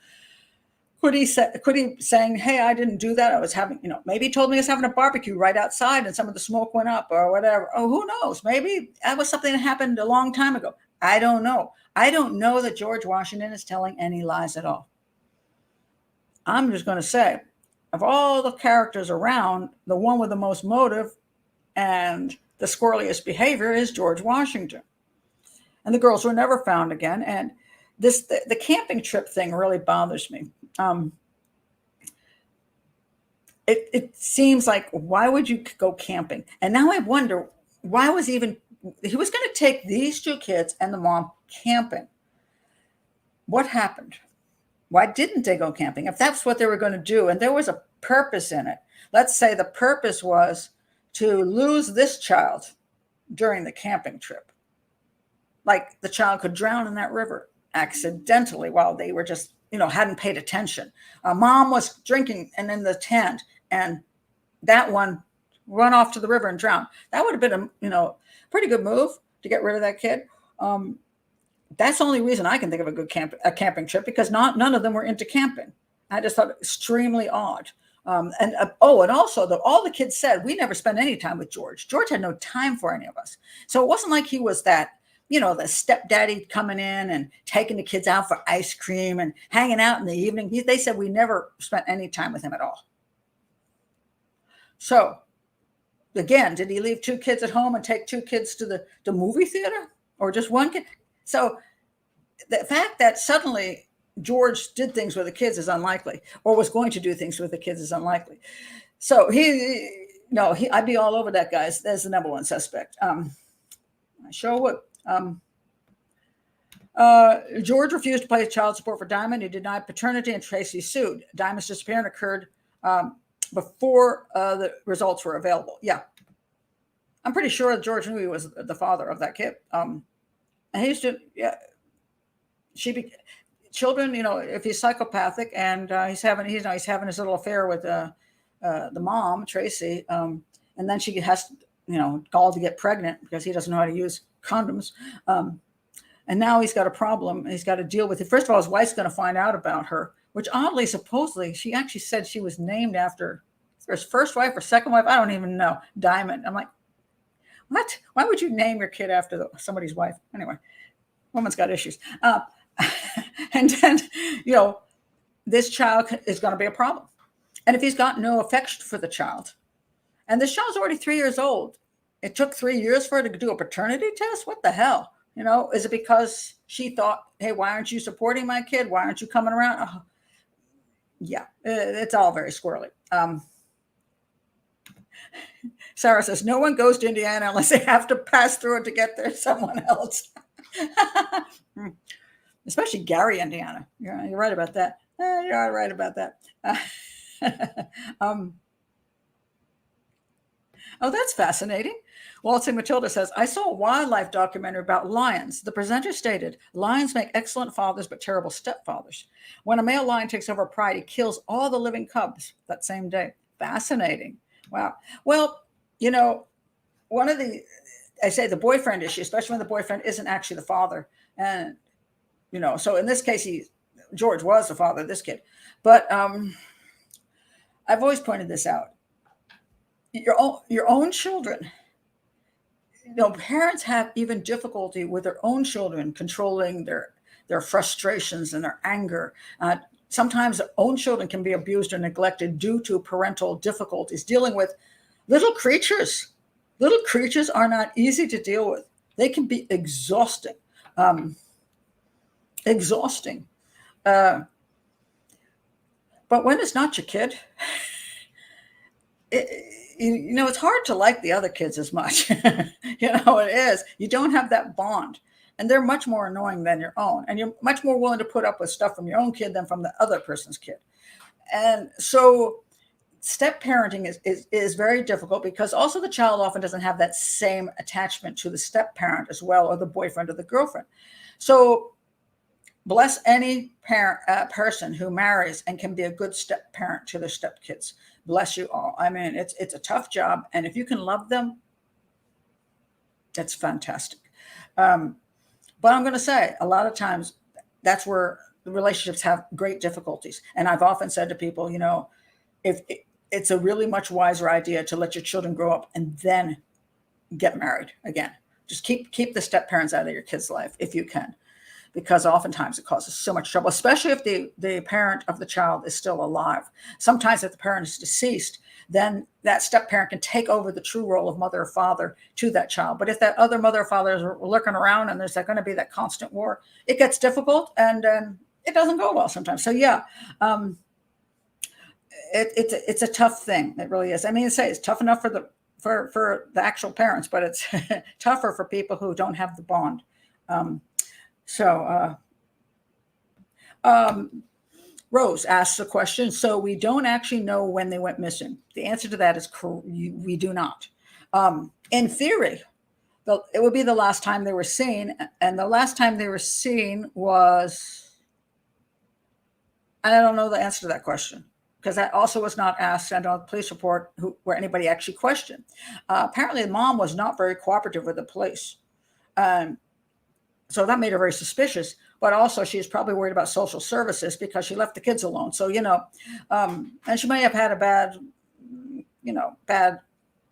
S1: Could he saying, "Hey, I didn't do that. I was having, maybe he told me he was having a barbecue right outside and some of the smoke went up or whatever." Oh, who knows? Maybe that was something that happened a long time ago. I don't know. I don't know that George Washington is telling any lies at all. I'm just going to say, of all the characters around, the one with the most motive and the squirreliest behavior is George Washington. And the girls were never found again. And the camping trip thing really bothers me. It seems like, why would you go camping? And now I wonder, why was he was going to take these two kids and the mom camping. What happened? Why didn't they go camping? If that's what they were going to do, and there was a purpose in it, let's say the purpose was to lose this child during the camping trip. Like the child could drown in that river accidentally while they were just, hadn't paid attention. Mom was drinking and in the tent, and that one run off to the river and drown. That would have been a, pretty good move to get rid of that kid. That's the only reason I can think of a camping trip, because none of them were into camping. I just thought it extremely odd. And also all the kids said, we never spent any time with George. George had no time for any of us. So it wasn't like he was that, the stepdaddy coming in and taking the kids out for ice cream and hanging out in the evening. They said we never spent any time with him at all. So again, did he leave two kids at home and take two kids to the movie theater, or just one kid? So the fact that suddenly George did things with the kids is unlikely, or was going to do things with the kids is unlikely. So I'd be all over that, guys. There's the number one suspect. I sure would. George refused to pay child support for Diamond. He denied paternity, and Tracy sued. Diamond's disappearance occurred before the results were available. Yeah. I'm pretty sure George knew he was the father of that kid. And he used to, children, if he's psychopathic and he's having his little affair with the mom, Tracy, and then she has, gall to get pregnant because he doesn't know how to use condoms. And now he's got a problem. He's got to deal with it. First of all, his wife's going to find out about her, which oddly, supposedly, she actually said she was named after his first wife or second wife. I don't even know. Diamond. I'm like, what? Why would you name your kid after somebody's wife? Anyway, woman's got issues. And then, this child is going to be a problem. And if he's got no affection for the child, and this child's already 3 years old, it took 3 years for her to do a paternity test? What the hell? Is it because she thought, hey, why aren't you supporting my kid? Why aren't you coming around? Oh, yeah, it's all very squirrely. Sarah says, no one goes to Indiana unless they have to pass through it to get there someone else. Especially Gary, Indiana. You're right about that. You're right about that. Oh, that's fascinating. Waltzing Matilda says, I saw a wildlife documentary about lions. The presenter stated, lions make excellent fathers but terrible stepfathers. When a male lion takes over pride, he kills all the living cubs that same day. Fascinating. Wow. Well, one of the boyfriend issue, especially when the boyfriend isn't actually the father. And, so in this case, George was the father of this kid. But I've always pointed this out. Your own children, parents have even difficulty with their own children controlling their frustrations and their anger. Sometimes their own children can be abused or neglected due to parental difficulties, dealing with little creatures Little creatures are not easy to deal with. They can be exhausting. Exhausting. But when it's not your kid, it's hard to like the other kids as much. It is. You don't have that bond. And they're much more annoying than your own. And you're much more willing to put up with stuff from your own kid than from the other person's kid. And so step parenting is very difficult because also the child often doesn't have that same attachment to the step parent as well, or the boyfriend or the girlfriend. So bless any person who marries and can be a good step parent to their step kids. Bless you all. I mean, it's a tough job. And if you can love them, that's fantastic. But I'm going to say a lot of times that's where the relationships have great difficulties. And I've often said to people, if it's a really much wiser idea to let your children grow up and then get married again. Just keep the step parents out of your kid's life if you can, because oftentimes it causes so much trouble, especially if the parent of the child is still alive. Sometimes if the parent is deceased, then that step parent can take over the true role of mother or father to that child. But if that other mother or father is lurking around and there's going to be that constant war, it gets difficult and it doesn't go well sometimes. So yeah, it's a tough thing. It really is. I mean, it's tough enough for the actual parents, but it's tougher for people who don't have the bond. Rose asks a question. So we don't actually know when they went missing. The answer to that is we do not. In theory, it would be the last time they were seen. And the last time they were seen was, I don't know the answer to that question, because that also was not asked on the police report where anybody actually questioned. Apparently, the mom was not very cooperative with the police. So that made her very suspicious. But also, she's probably worried about social services because she left the kids alone. So, and she may have had a bad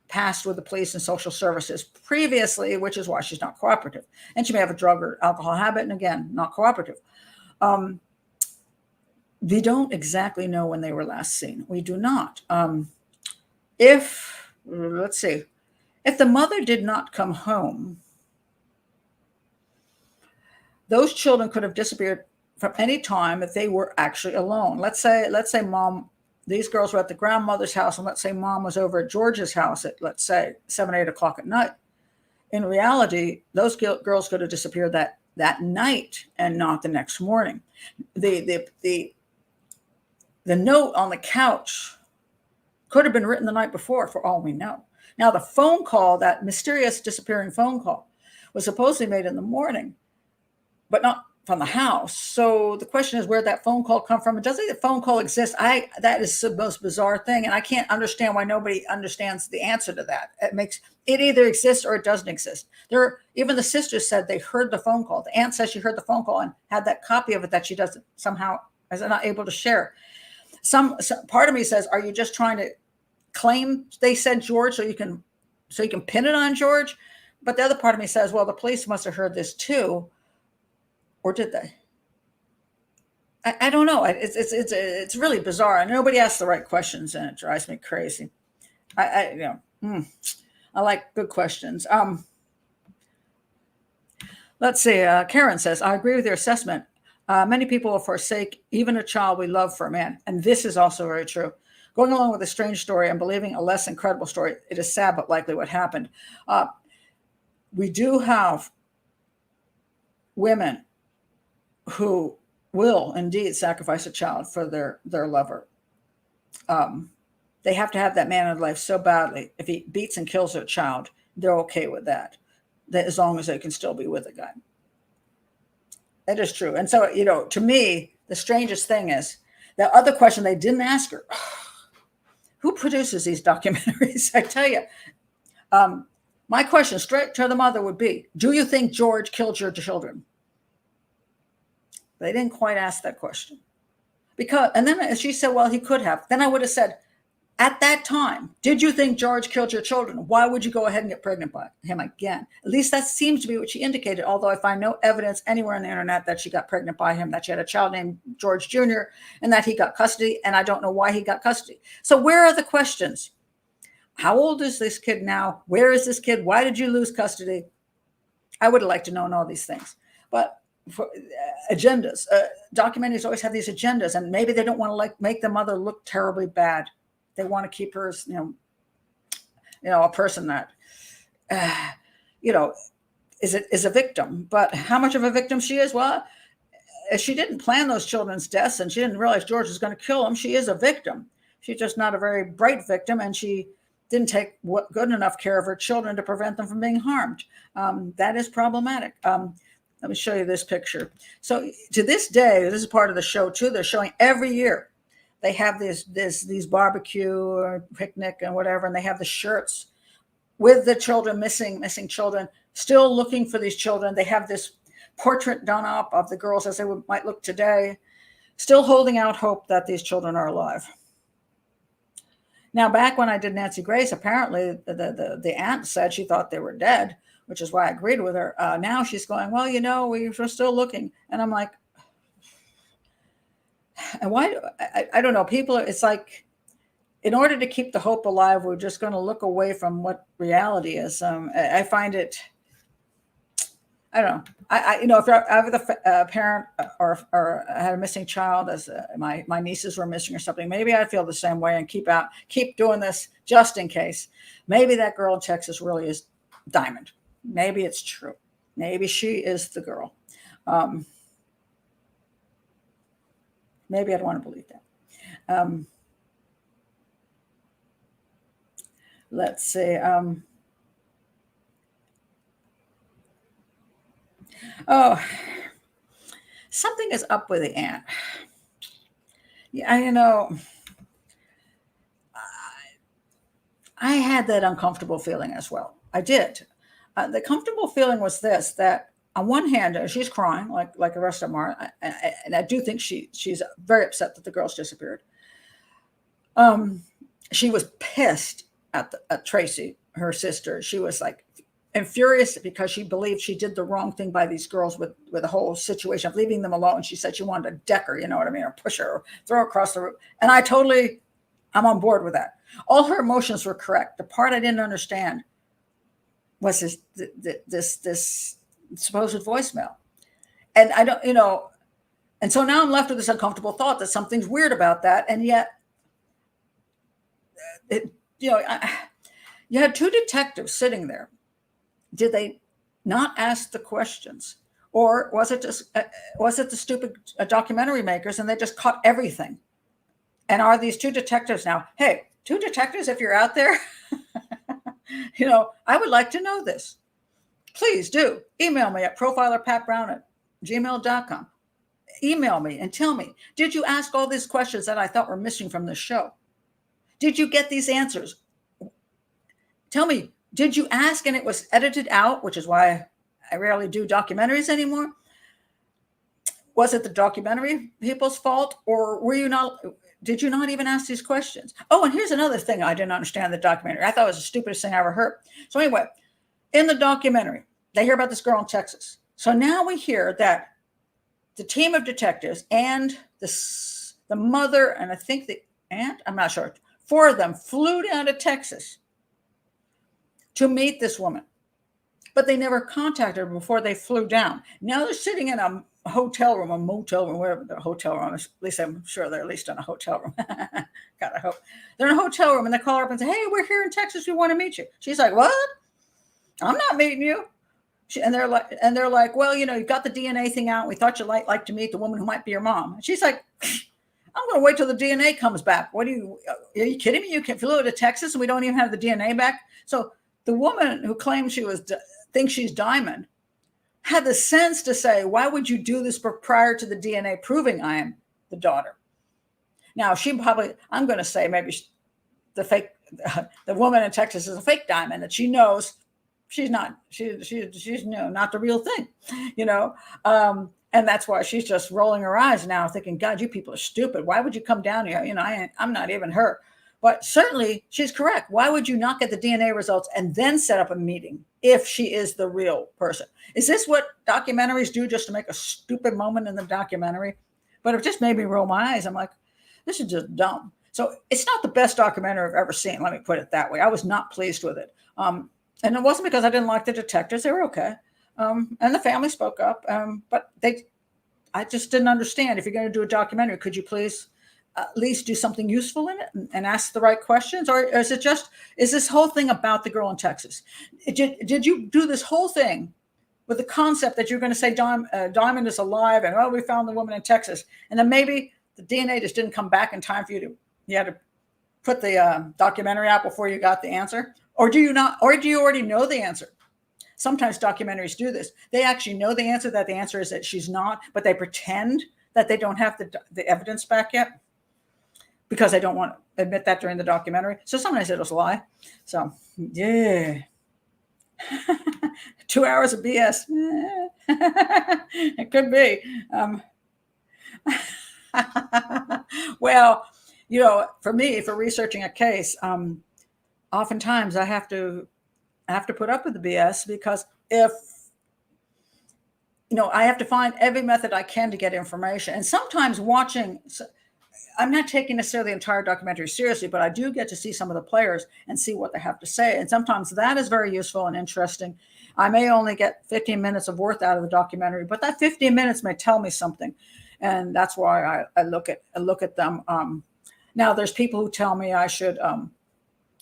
S1: past with the police and social services previously, which is why she's not cooperative. And she may have a drug or alcohol habit, and again, not cooperative. We don't exactly know when they were last seen. We do not. If the mother did not come home, those children could have disappeared from any time if they were actually alone. Let's say mom, these girls were at the grandmother's house, and let's say mom was over at George's house at, let's say, 7, 8 o'clock at night. In reality, those girls could have disappeared that night and not the next morning. The note on the couch could have been written the night before, for all we know. Now, the phone call, that mysterious disappearing phone call, was supposedly made in the morning, but not from the house. So the question is, where'd that phone call come from? And does the phone call exist? That is the most bizarre thing. And I can't understand why nobody understands the answer to that. It either exists or it doesn't exist. Even the sisters said they heard the phone call. The aunt says she heard the phone call and had that copy of it that she doesn't somehow is not able to share. Some part of me says, are you just trying to claim they said George so you can pin it on George? But the other part of me says, well, the police must have heard this too. Or did they? I don't know. It's really bizarre, and nobody asks the right questions, and it drives me crazy. I like good questions. Let's see. Karen says, I agree with your assessment. Many people will forsake even a child we love for a man, and this is also very true. Going along with a strange story and believing a less incredible story, it is sad but likely what happened. We do have women who will indeed sacrifice a child for their lover. They have to have that man in their life so badly. If he beats and kills their child, they're okay with that as long as they can still be with the guy. That is true. And so, to me, the strangest thing is the other question they didn't ask her: who produces these documentaries? I tell you, my question straight to the mother would be, do you think George killed your children? They didn't quite ask that question. And then she said, well, he could have. Then I would have said, at that time, did you think George killed your children? Why would you go ahead and get pregnant by him again? At least that seems to be what she indicated, although I find no evidence anywhere on the internet that she got pregnant by him, that she had a child named George Jr., and that he got custody, and I don't know why he got custody. So where are the questions? How old is this kid now? Where is this kid? Why did you lose custody? I would like to know all these things. But for agendas, documentaries always have these agendas, and maybe they don't want to like make the mother look terribly bad. They want to keep her, a person that, is a victim. But how much of a victim she is? Well, she didn't plan those children's deaths, and she didn't realize George was going to kill them. She is a victim. She's just not a very bright victim, and she didn't take good enough care of her children to prevent them from being harmed. That is problematic. Let me show you this picture. So to this day, this is part of the show too. They're showing every year. They have these barbecue or picnic and whatever, and they have the shirts with the children, missing children, still looking for these children. They have this portrait done up of the girls as they might look today, still holding out hope that these children are alive. Now, back when I did Nancy Grace, apparently the aunt said she thought they were dead, which is why I agreed with her. Now she's going, well, we're still looking. And I'm like, and why? I don't know. People, it's like, in order to keep the hope alive, we're just going to look away from what reality is. I find it, I don't know. If I was a parent or I had a missing child, as my nieces were missing or something, maybe I'd feel the same way and keep doing this just in case. Maybe that girl in Texas really is Diamond. Maybe it's true. Maybe she is the girl. Maybe I'd want to believe that. Let's see. Something is up with the aunt. Yeah, I had that uncomfortable feeling as well. I did. The comfortable feeling was this, that on one hand, she's crying like the rest of them are. And I do think she's very upset that the girls disappeared. She was pissed at Tracy, her sister. She was like, and furious because she believed she did the wrong thing by these girls with the whole situation of leaving them alone. She said she wanted to deck her, you know what I mean, or push her, or throw her across the room. And I'm on board with that. All her emotions were correct. The part I didn't understand was this supposed voicemail. And I don't, and so now I'm left with this uncomfortable thought that something's weird about that. And yet, you had two detectives sitting there. Did they not ask the questions, or was it the stupid documentary makers and they just caught everything? And are these two detectives now? Hey, two detectives, if you're out there, I would like to know this. Please do email me at profilerpatbrown@gmail.com. Email me and tell me, did you ask all these questions that I thought were missing from this show? Did you get these answers? Tell me, did you ask and it was edited out, which is why I rarely do documentaries anymore? Was it the documentary people's fault, or did you not even ask these questions? Oh, and here's another thing I didn't understand the documentary. I thought it was the stupidest thing I ever heard. So anyway, in the documentary, they hear about this girl in Texas. So now we hear that the team of detectives and the mother, and I think the aunt, I'm not sure, 4 of them flew down to Texas to meet this woman, but they never contacted her before they flew down. Now they're sitting in a hotel room, a motel room, wherever the hotel room is. At least I'm sure they're at least in a hotel room. Gotta hope. They're in a hotel room and they call her up and say, hey, we're here in Texas. We want to meet you. She's like, what? I'm not meeting you. And they're like, well, you got the DNA thing out. We thought you'd like to meet the woman who might be your mom. And she's like, I'm going to wait till the DNA comes back. Are you kidding me? You flew to Texas and we don't even have the DNA back. So the woman who claims thinks she's Diamond had the sense to say, why would you do this prior to the DNA proving I am the daughter? Now, I'm going to say maybe the woman in Texas is a fake Diamond, that she knows she's not the real thing, and that's why she's just rolling her eyes now thinking, God, you people are stupid. Why would you come down here? I'm not even her. But certainly she's correct. Why would you not get the DNA results and then set up a meeting if she is the real person? Is this what documentaries do, just to make a stupid moment in the documentary? But it just made me roll my eyes. I'm like, this is just dumb. So it's not the best documentary I've ever seen. Let me put it that way. I was not pleased with it. And it wasn't because I didn't like the detectives. They were okay. And the family spoke up. But I just didn't understand. If you're going to do a documentary, could you please at least do something useful in it and ask the right questions? Or is this whole thing about the girl in Texas? Did you do this whole thing with the concept that you're going to say Diamond is alive and, oh, we found the woman in Texas, and then maybe the DNA just didn't come back in time for you had to put the documentary out before you got the answer? Or do you not? Or do you already know the answer? Sometimes documentaries do this. They actually know the answer, that the answer is that she's not, but they pretend that they don't have the evidence back yet because they don't want to admit that during the documentary. So sometimes it'll lie. So, yeah. 2 hours of BS. It could be. Well, for me, for researching a case, oftentimes I have to put up with the BS, because if I have to find every method I can to get information. And sometimes I'm not taking necessarily the entire documentary seriously, but I do get to see some of the players and see what they have to say. And sometimes that is very useful and interesting. I may only get 15 minutes of worth out of the documentary, but that 15 minutes may tell me something. And that's why I look at them. Now, there's people who tell me I should,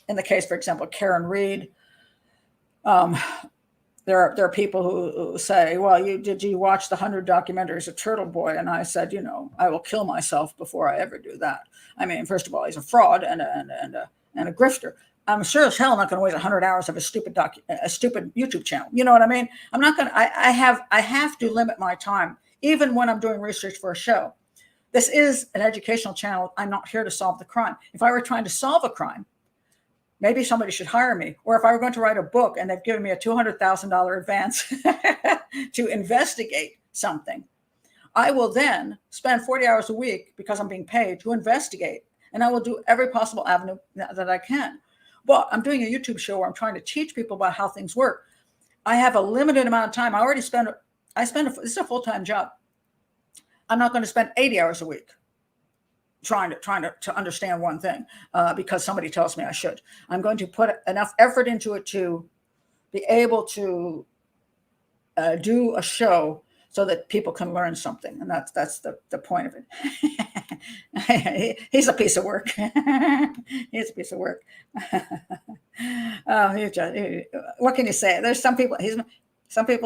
S1: in the case, for example, Karen Reed, there are people who say, well, did you watch the 100 documentaries of Turtle Boy? And I said, I will kill myself before I ever do that. I mean, first of all, he's a fraud and a grifter. I'm sure as hell not going to waste 100 hours of a stupid YouTube channel. You know what I mean? I'm not going to. I have to limit my time, even when I'm doing research for a show. This is an educational channel. I'm not here to solve the crime. If I were trying to solve a crime, maybe somebody should hire me. Or if I were going to write a book and they've given me a $200,000 advance to investigate something, I will then spend 40 hours a week, because I'm being paid to investigate. And I will do every possible avenue that I can. But I'm doing a YouTube show where I'm trying to teach people about how things work. I have a limited amount of time. This is a full-time job. I'm not going to spend 80 hours a week trying to understand one thing because somebody tells me I should. I'm going to put enough effort into it to be able to do a show so that people can learn something. And that's the point of it. He's a piece of work. He's a piece of work. What can you say? There's some people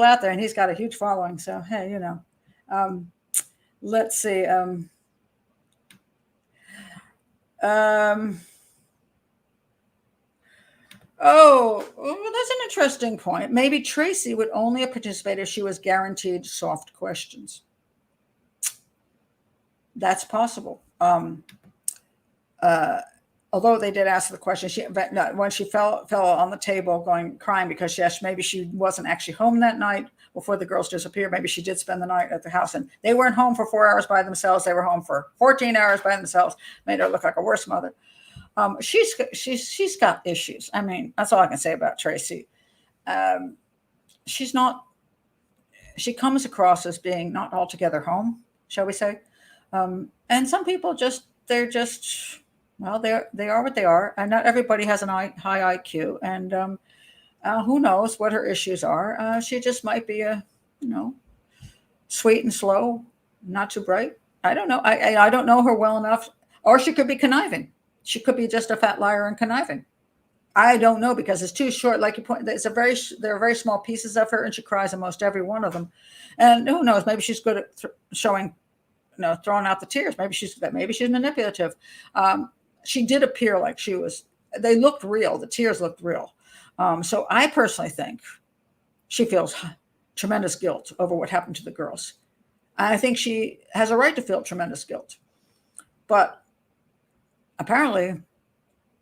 S1: out there, and he's got a huge following. So, hey, let's see. That's an interesting point. Maybe Tracy would only participate if she was guaranteed soft questions. That's possible. Although they did ask the question, when she fell on the table crying because she asked maybe she wasn't actually home that night before the girls disappeared. Maybe she did spend the night at the house, and they weren't home for 4 hours by themselves. They were home for 14 hours by themselves. Made her look like a worse mother. She's got issues. I mean, that's all I can say about Tracy. She comes across as being not altogether home, shall we say. And some people they are what they are, and not everybody has a high IQ, and who knows what her issues are. She just might be sweet and slow, not too bright. I don't know. I don't know her well enough, or she could be conniving. She could be just a fat liar and conniving. I don't know, because it's too short. Like you point, there are very small pieces of her, and she cries in most every one of them. And who knows? Maybe she's good at showing, throwing out the tears. Maybe she's manipulative. She did appear like she was. They looked real. The tears looked real. So I personally think she feels tremendous guilt over what happened to the girls. I think she has a right to feel tremendous guilt. But apparently,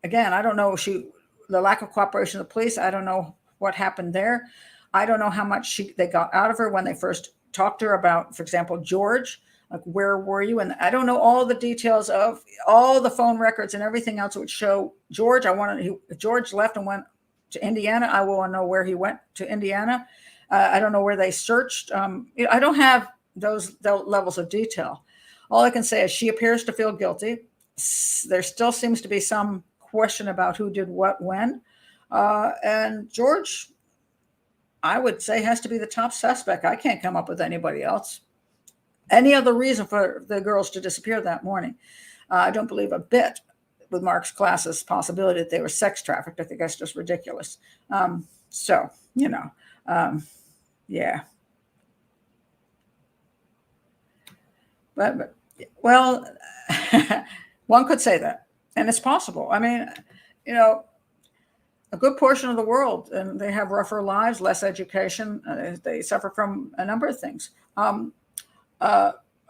S1: again, I don't know the lack of cooperation of the police. I don't know what happened there. I don't know how much they got out of her when they first talked to her about, for example, George. Like, where were you? And I don't know all the details of all the phone records and everything else that would show George. If George left and went to Indiana, I want to know where he went to Indiana. I don't know where they searched. I don't have those levels of detail. All I can say is she appears to feel guilty. there still seems to be some question about who did what when. And George, I would say, has to be the top suspect. I can't come up with anybody else. Any other reason for the girls to disappear that morning? I don't believe a bit with Mark's class's possibility that they were sex trafficked. I think that's just ridiculous. So, yeah. But well, one could say that, and it's possible. I mean, a good portion of the world, and they have rougher lives, less education. They suffer from a number of things.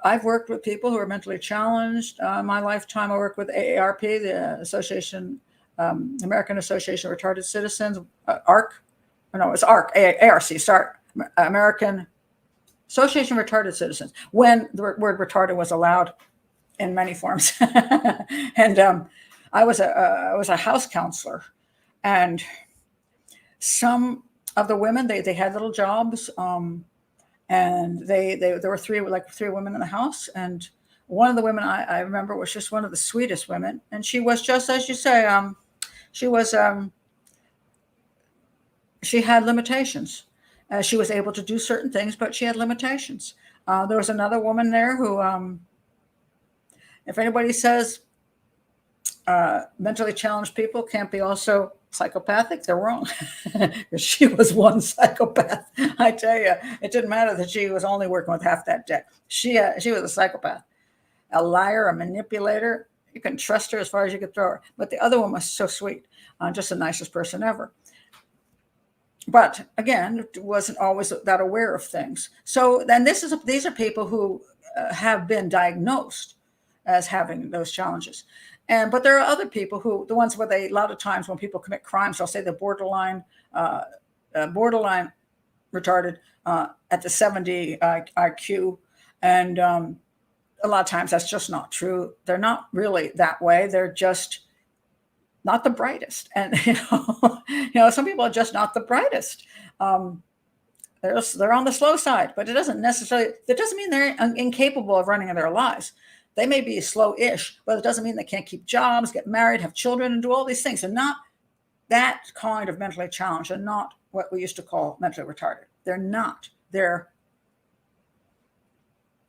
S1: I've worked with people who are mentally challenged. In my lifetime, I worked with AARP, the American Association of Retarded Citizens, ARC. No, it's ARC, ARC, sorry, American Association of Retarded Citizens, when the word retarded was allowed in many forms. And I was a house counselor, and some of the women, they had little jobs, and there were three women in the house, and one of the women I remember was just one of the sweetest women, and she was just, as you say, she had limitations. She was able to do certain things, but she had limitations. There was another woman there who, if anybody says mentally challenged people can't be also psychopathic, they're wrong. She was one psychopath. I tell you, it didn't matter that she was only working with half that deck. She was a psychopath, a liar, a manipulator. You can trust her as far as you could throw her. But the other one was so sweet, just the nicest person ever. But again, wasn't always that aware of things. So then these are people who have been diagnosed as having those challenges. But there are other people who, the ones where a lot of times when people commit crimes, they'll say they're borderline retarded at the 70 IQ. And a lot of times that's just not true. They're not really that way. They're just not the brightest. And, some people are just not the brightest. They're on the slow side, but that doesn't mean they're incapable of running their lives. They may be slow-ish, but it doesn't mean they can't keep jobs, get married, have children, and do all these things. They're not that kind of mentally challenged. They're not what we used to call mentally retarded. They're not. They're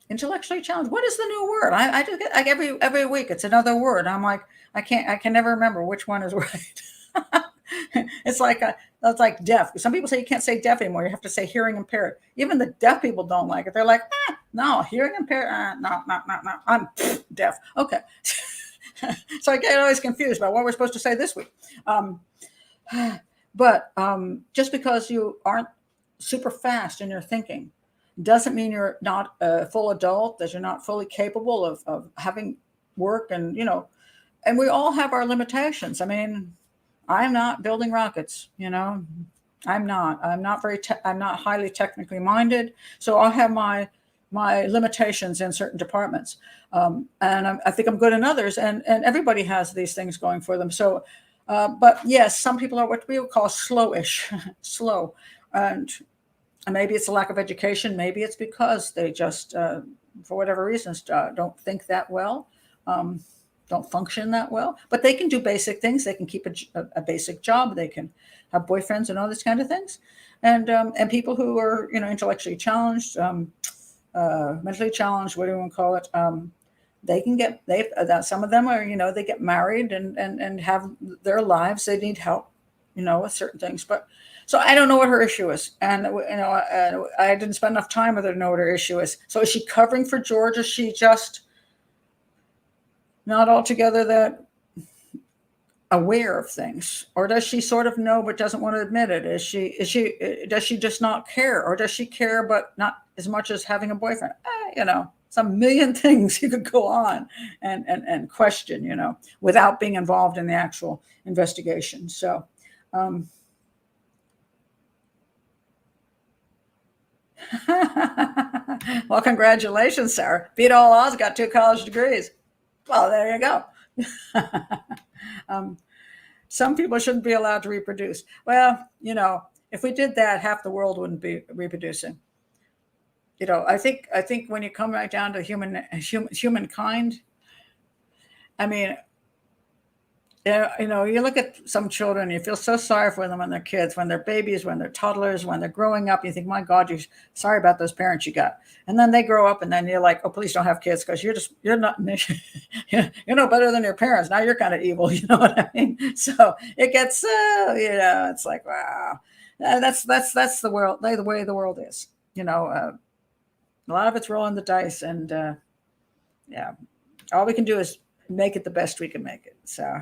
S1: intellectually challenged. What is the new word? I do get, like, every week it's another word. I'm like, I can never remember which one is right. It's like deaf. Some people say you can't say deaf anymore. You have to say hearing impaired. Even the deaf people don't like it. They're like, no, hearing impaired. No, I'm deaf. Okay. So I get always confused about what we're supposed to say this week. But just because you aren't super fast in your thinking doesn't mean you're not a full adult, that you're not fully capable of having work, and we all have our limitations. I mean, I'm not building rockets, I'm not highly technically minded. So I have my limitations in certain departments. And I think I'm good in others, and everybody has these things going for them. So, but yes, some people are what we would call slowish, slow. And maybe it's a lack of education. Maybe it's because they just, for whatever reasons, don't think that well. Don't function that well, but they can do basic things. They can keep a basic job. They can have boyfriends and all these kind of things. And people who are, intellectually challenged, mentally challenged, what do you want to call it? They can some of them are, they get married and have their lives. They need help, with certain things. But so I don't know what her issue is. And, I didn't spend enough time with her to know what her issue is. So is she covering for George? Is she just not altogether that aware of things, or does she sort of know but doesn't want to admit it? Does she just not care, or does she care but not as much as having a boyfriend? Some million things you could go on and question, without being involved in the actual investigation. So, well, congratulations, Sarah. Beat all odds, got 2 college degrees. Well, there you go. Some people shouldn't be allowed to reproduce. Well, if we did that, half the world wouldn't be reproducing. I think when you come right down to humankind, I mean, yeah, you look at some children, you feel so sorry for them when they're kids, when they're babies, when they're toddlers, when they're growing up. You think, my God, you're sorry about those parents you got. And then they grow up, and then you're like, oh, please don't have kids because you're not, you're no better than your parents. Now you're kind of evil. You know what I mean? So it gets, it's like, wow, that's the world, the way the world is. A lot of it's rolling the dice, and yeah, all we can do is make it the best we can make it. So.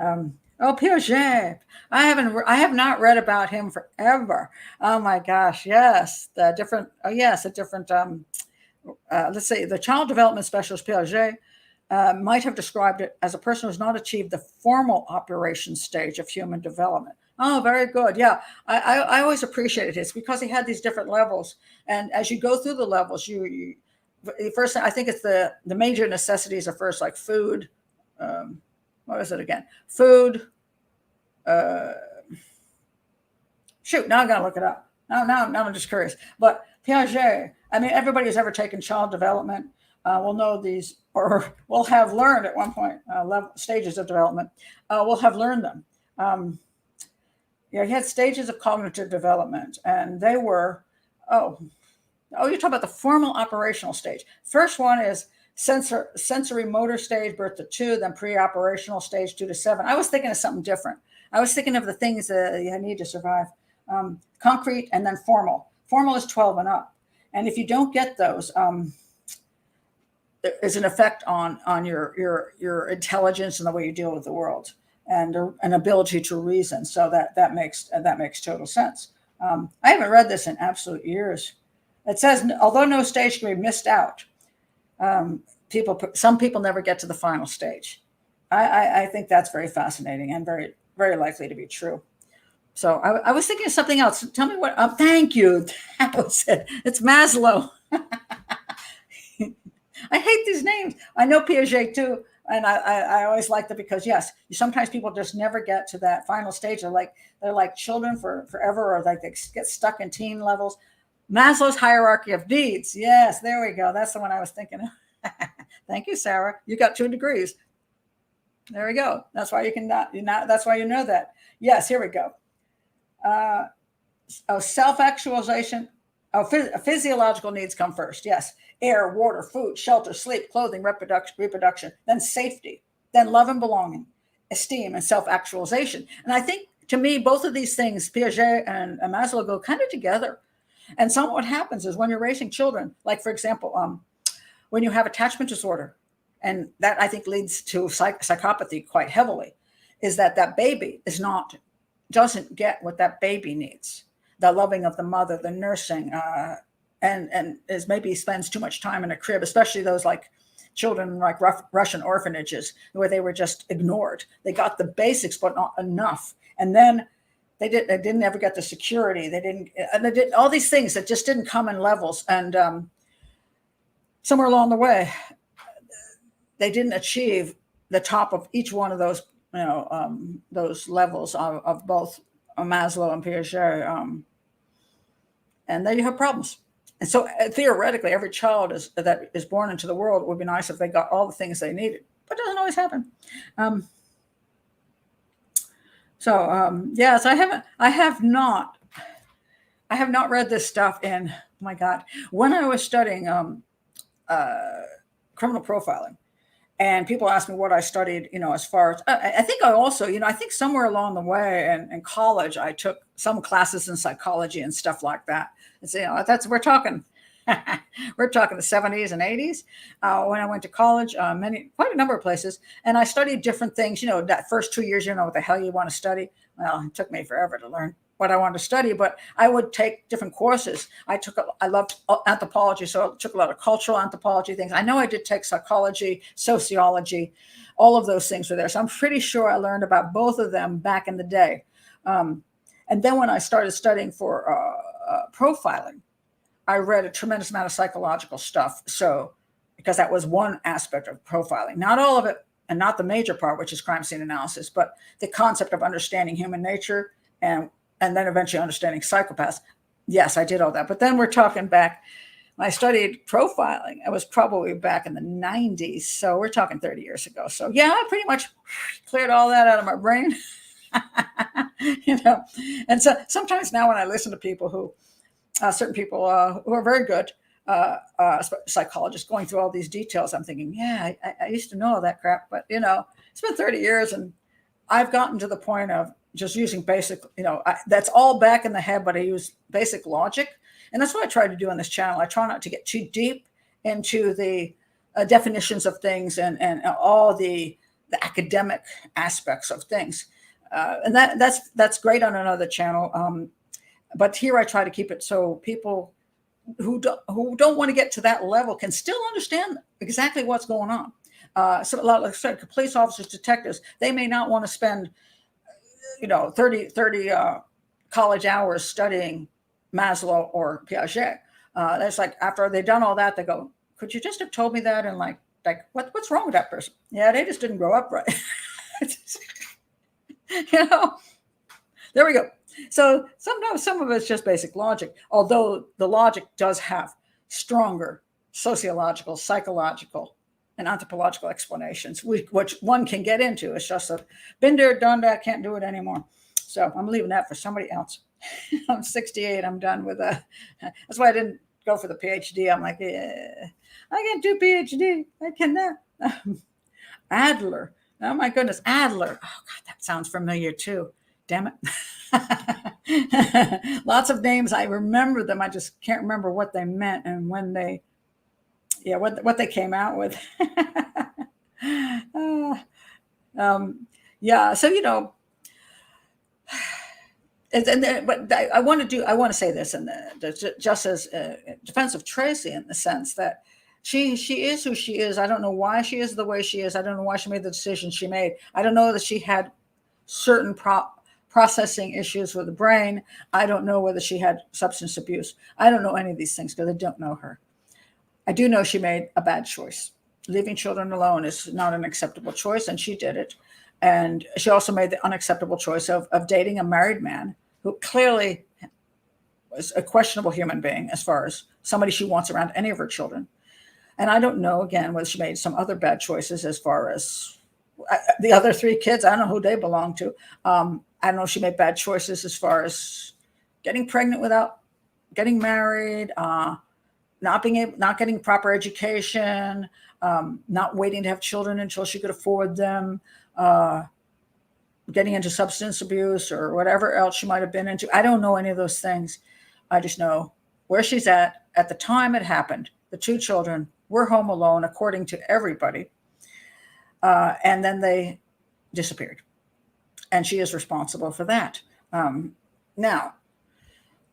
S1: Oh, Piaget. I have not read about him forever. Oh my gosh. Yes. A different, let's say the child development specialist Piaget might have described it as a person who's not achieved the formal operation stage of human development. Oh, very good. Yeah. I always appreciated it. It's because he had these different levels. And as you go through the levels, you first, I think it's the major necessities are first, like food, what is it again? Food. Shoot, now I'm going to look it up. Now I'm just curious. But Piaget, I mean, everybody who's ever taken child development will know these, or will have learned at one point, stages of development, will have learned them. He had stages of cognitive development, and they were, you're talking about the formal operational stage. First one is sensory motor stage, birth to 2, then pre-operational stage 2 to 7. I was thinking of something different. I was thinking of the things that you need to survive. Concrete and then formal. Formal is 12 and up. And if you don't get those, there is an effect on your intelligence and the way you deal with the world, and an ability to reason. So that makes total sense. I haven't read this in absolute years. It says, although no stage can be missed out, some people never get to the final stage. I think that's very fascinating and very, very likely to be true. So I was thinking of something else. Tell me what. Thank you. That was it. It's Maslow. I hate these names. I know Piaget too, and I always liked it because yes, sometimes people just never get to that final stage. They're like children forever, or like they get stuck in teen levels. Maslow's hierarchy of needs. Yes, there we go. That's the one I was thinking of. Thank you, Sarah. You got 2 degrees. There we go. That's why that's why you know that. Yes, here we go. Self-actualization. Physiological needs come first. Yes. Air, water, food, shelter, sleep, clothing, reproduction, then safety, then love and belonging, esteem, and self-actualization. And I think, to me, both of these things, Piaget and Maslow, go kind of together. And so what happens is when you're raising children, like, for example, when you have attachment disorder, and that I think leads to psychopathy quite heavily, is that baby doesn't get what that baby needs. The loving of the mother, the nursing, and is maybe spends too much time in a crib, especially those like children like Russian orphanages where they were just ignored. They got the basics, but not enough. And then they didn't ever get the security. They did all these things that just didn't come in levels. And somewhere along the way, they didn't achieve the top of each one of those, those levels of both Maslow and Piaget. And then you have problems. And so theoretically, every child that is born into the world, it would be nice if they got all the things they needed, but it doesn't always happen. Yes, I have not read this stuff in, oh my God, when I was studying criminal profiling, and people ask me what I studied, as far as, I think I also, I think somewhere along the way in college, I took some classes in psychology and stuff like that. And we're talking the 70s and 80s when I went to college, quite a number of places. And I studied different things, that first 2 years, what the hell you want to study. Well, it took me forever to learn what I wanted to study, but I would take different courses. I loved anthropology, so I took a lot of cultural anthropology things. I know I did take psychology, sociology, all of those things were there. So I'm pretty sure I learned about both of them back in the day. And then when I started studying for profiling, I read a tremendous amount of psychological stuff. So, because that was one aspect of profiling, not all of it, and not the major part, which is crime scene analysis, but the concept of understanding human nature and then eventually understanding psychopaths. Yes, I did all that. But then we're talking back when I studied profiling, it was probably back in the 90s. So we're talking 30 years ago. So yeah, I pretty much cleared all that out of my brain. And so sometimes now when I listen to people who, certain people who are very good psychologists going through all these details, I'm thinking, yeah, I used to know all that crap, but it's been 30 years and I've gotten to the point of just using basic, that's all back in the head, but I use basic logic. And that's what I try to do on this channel. I try not to get too deep into the definitions of things and all the academic aspects of things. And that's great on another channel. But here I try to keep it so people who don't want to get to that level can still understand exactly what's going on. So a lot of police officers, detectives, they may not want to spend 30 college hours studying Maslow or Piaget. That's like after they've done all that, they go, could you just have told me that? And like what's wrong with that person? Yeah, they just didn't grow up right. There we go. So sometimes some of it's just basic logic, although the logic does have stronger sociological, psychological, and anthropological explanations, which one can get into. It's just been there, done that, can't do it anymore. So I'm leaving that for somebody else. I'm 68. I'm done with that. That's why I didn't go for the PhD. I'm like, yeah, I can't do PhD. I cannot. Adler. Oh my goodness, Adler. Oh God, that sounds familiar too. Damn it. Lots of names. I remember them. I just can't remember what they meant and when they, what they came out with. Yeah. So, but I want to say this, and just as defense of Tracy, in the sense that she is who she is. I don't know why she is the way she is. I don't know why she made the decision she made. I don't know that she had certain processing issues with the brain. I don't know whether she had substance abuse. I don't know any of these things because I don't know her. I do know she made a bad choice. Leaving children alone is not an acceptable choice, and she did it. And she also made the unacceptable choice of dating a married man who clearly was a questionable human being as far as somebody she wants around any of her children. And I don't know, again, whether she made some other bad choices as far as the other three kids. I don't know who they belong to. I don't know if she made bad choices as far as getting pregnant without getting married, not getting proper education, not waiting to have children until she could afford them, getting into substance abuse or whatever else she might have been into. I don't know any of those things. I just know where she's at the time it happened. The two children were home alone, according to everybody. And then they disappeared. And she is responsible for that. Now,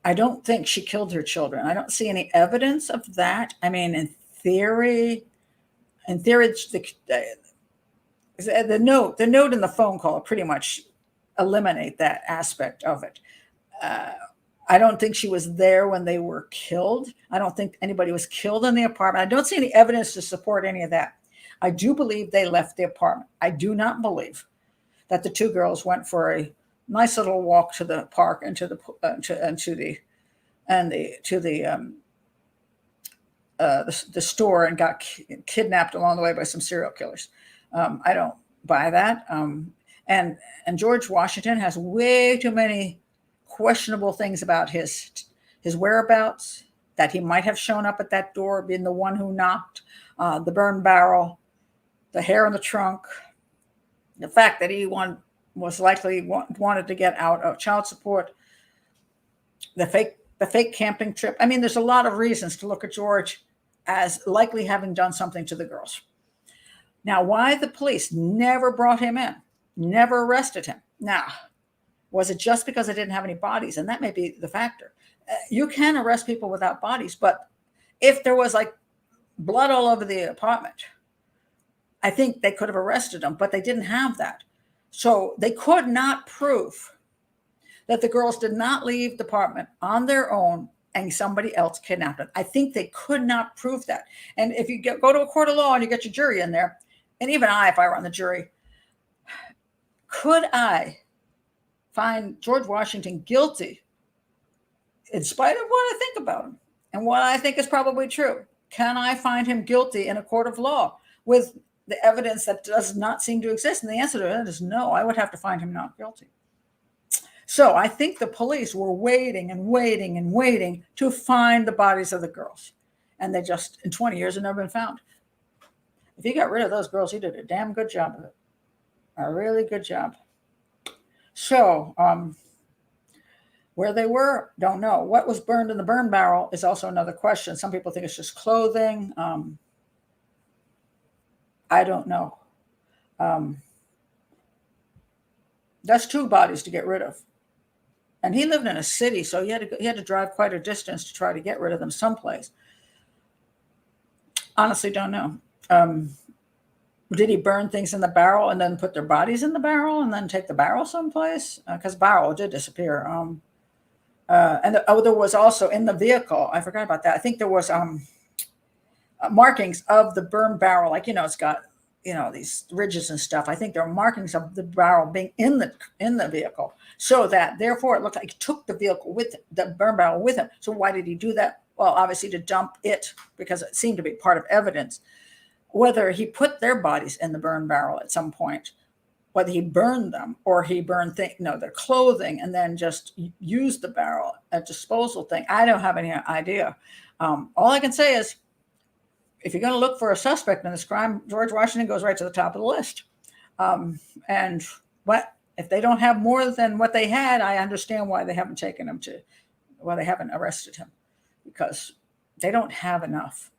S1: I don't think she killed her children. I don't see any evidence of that. I mean, in theory, the note and the phone call pretty much eliminate that aspect of it. I don't think she was there when they were killed. I don't think anybody was killed in the apartment. I don't see any evidence to support any of that. I do believe they left the apartment. I do not believe that the two girls went for a nice little walk to the park and to the store and got kidnapped along the way by some serial killers. I don't buy that. And George Washington has way too many questionable things about his whereabouts, that he might have shown up at that door, being the one who knocked, the burn barrel, the hair in the trunk, the fact that he was likely wanted to get out of child support, the fake camping trip. I mean, there's a lot of reasons to look at George as likely having done something to the girls. Now, why the police never brought him in, never arrested him? Now, was it just because they didn't have any bodies? And that may be the factor. You can arrest people without bodies, but if there was like blood all over the apartment, I think they could have arrested them, but they didn't have that. So they could not prove that the girls did not leave the apartment on their own and somebody else kidnapped them. I think they could not prove that. And if you go to a court of law and you get your jury in there, and even if I were on the jury, could I find George Washington guilty in spite of what I think about him? And what I think is probably true. Can I find him guilty in a court of law with the evidence that does not seem to exist? And the answer to that is no. I would have to find him not guilty. So I think the police were waiting and waiting and waiting to find the bodies of the girls. And they just, in 20 years, have never been found. If he got rid of those girls, he did a damn good job of it. A really good job. So, where they were, don't know. What was burned in the burn barrel is also another question. Some people think it's just clothing. I don't know. That's 2 bodies to get rid of. And he lived in a city, so he had to drive quite a distance to try to get rid of them someplace. Honestly, don't know. Did he burn things in the barrel and then put their bodies in the barrel and then take the barrel someplace? Because barrel did disappear. And there was also in the vehicle, I forgot about that. I think there was markings of the burn barrel, like, it's got, these ridges and stuff. I think there are markings of the barrel being in the vehicle, so that therefore it looked like he took the vehicle with the burn barrel with him. So why did he do that? Well, obviously to dump it, because it seemed to be part of evidence. Whether he put their bodies in the burn barrel at some point, whether he burned them or he burned their clothing and then just used the barrel, a disposal thing, I don't have any idea. All I can say is, if you're going to look for a suspect in this crime, George Washington goes right to the top of the list. And if they don't have more than what they had, I understand why they haven't why they haven't arrested him, because they don't have enough.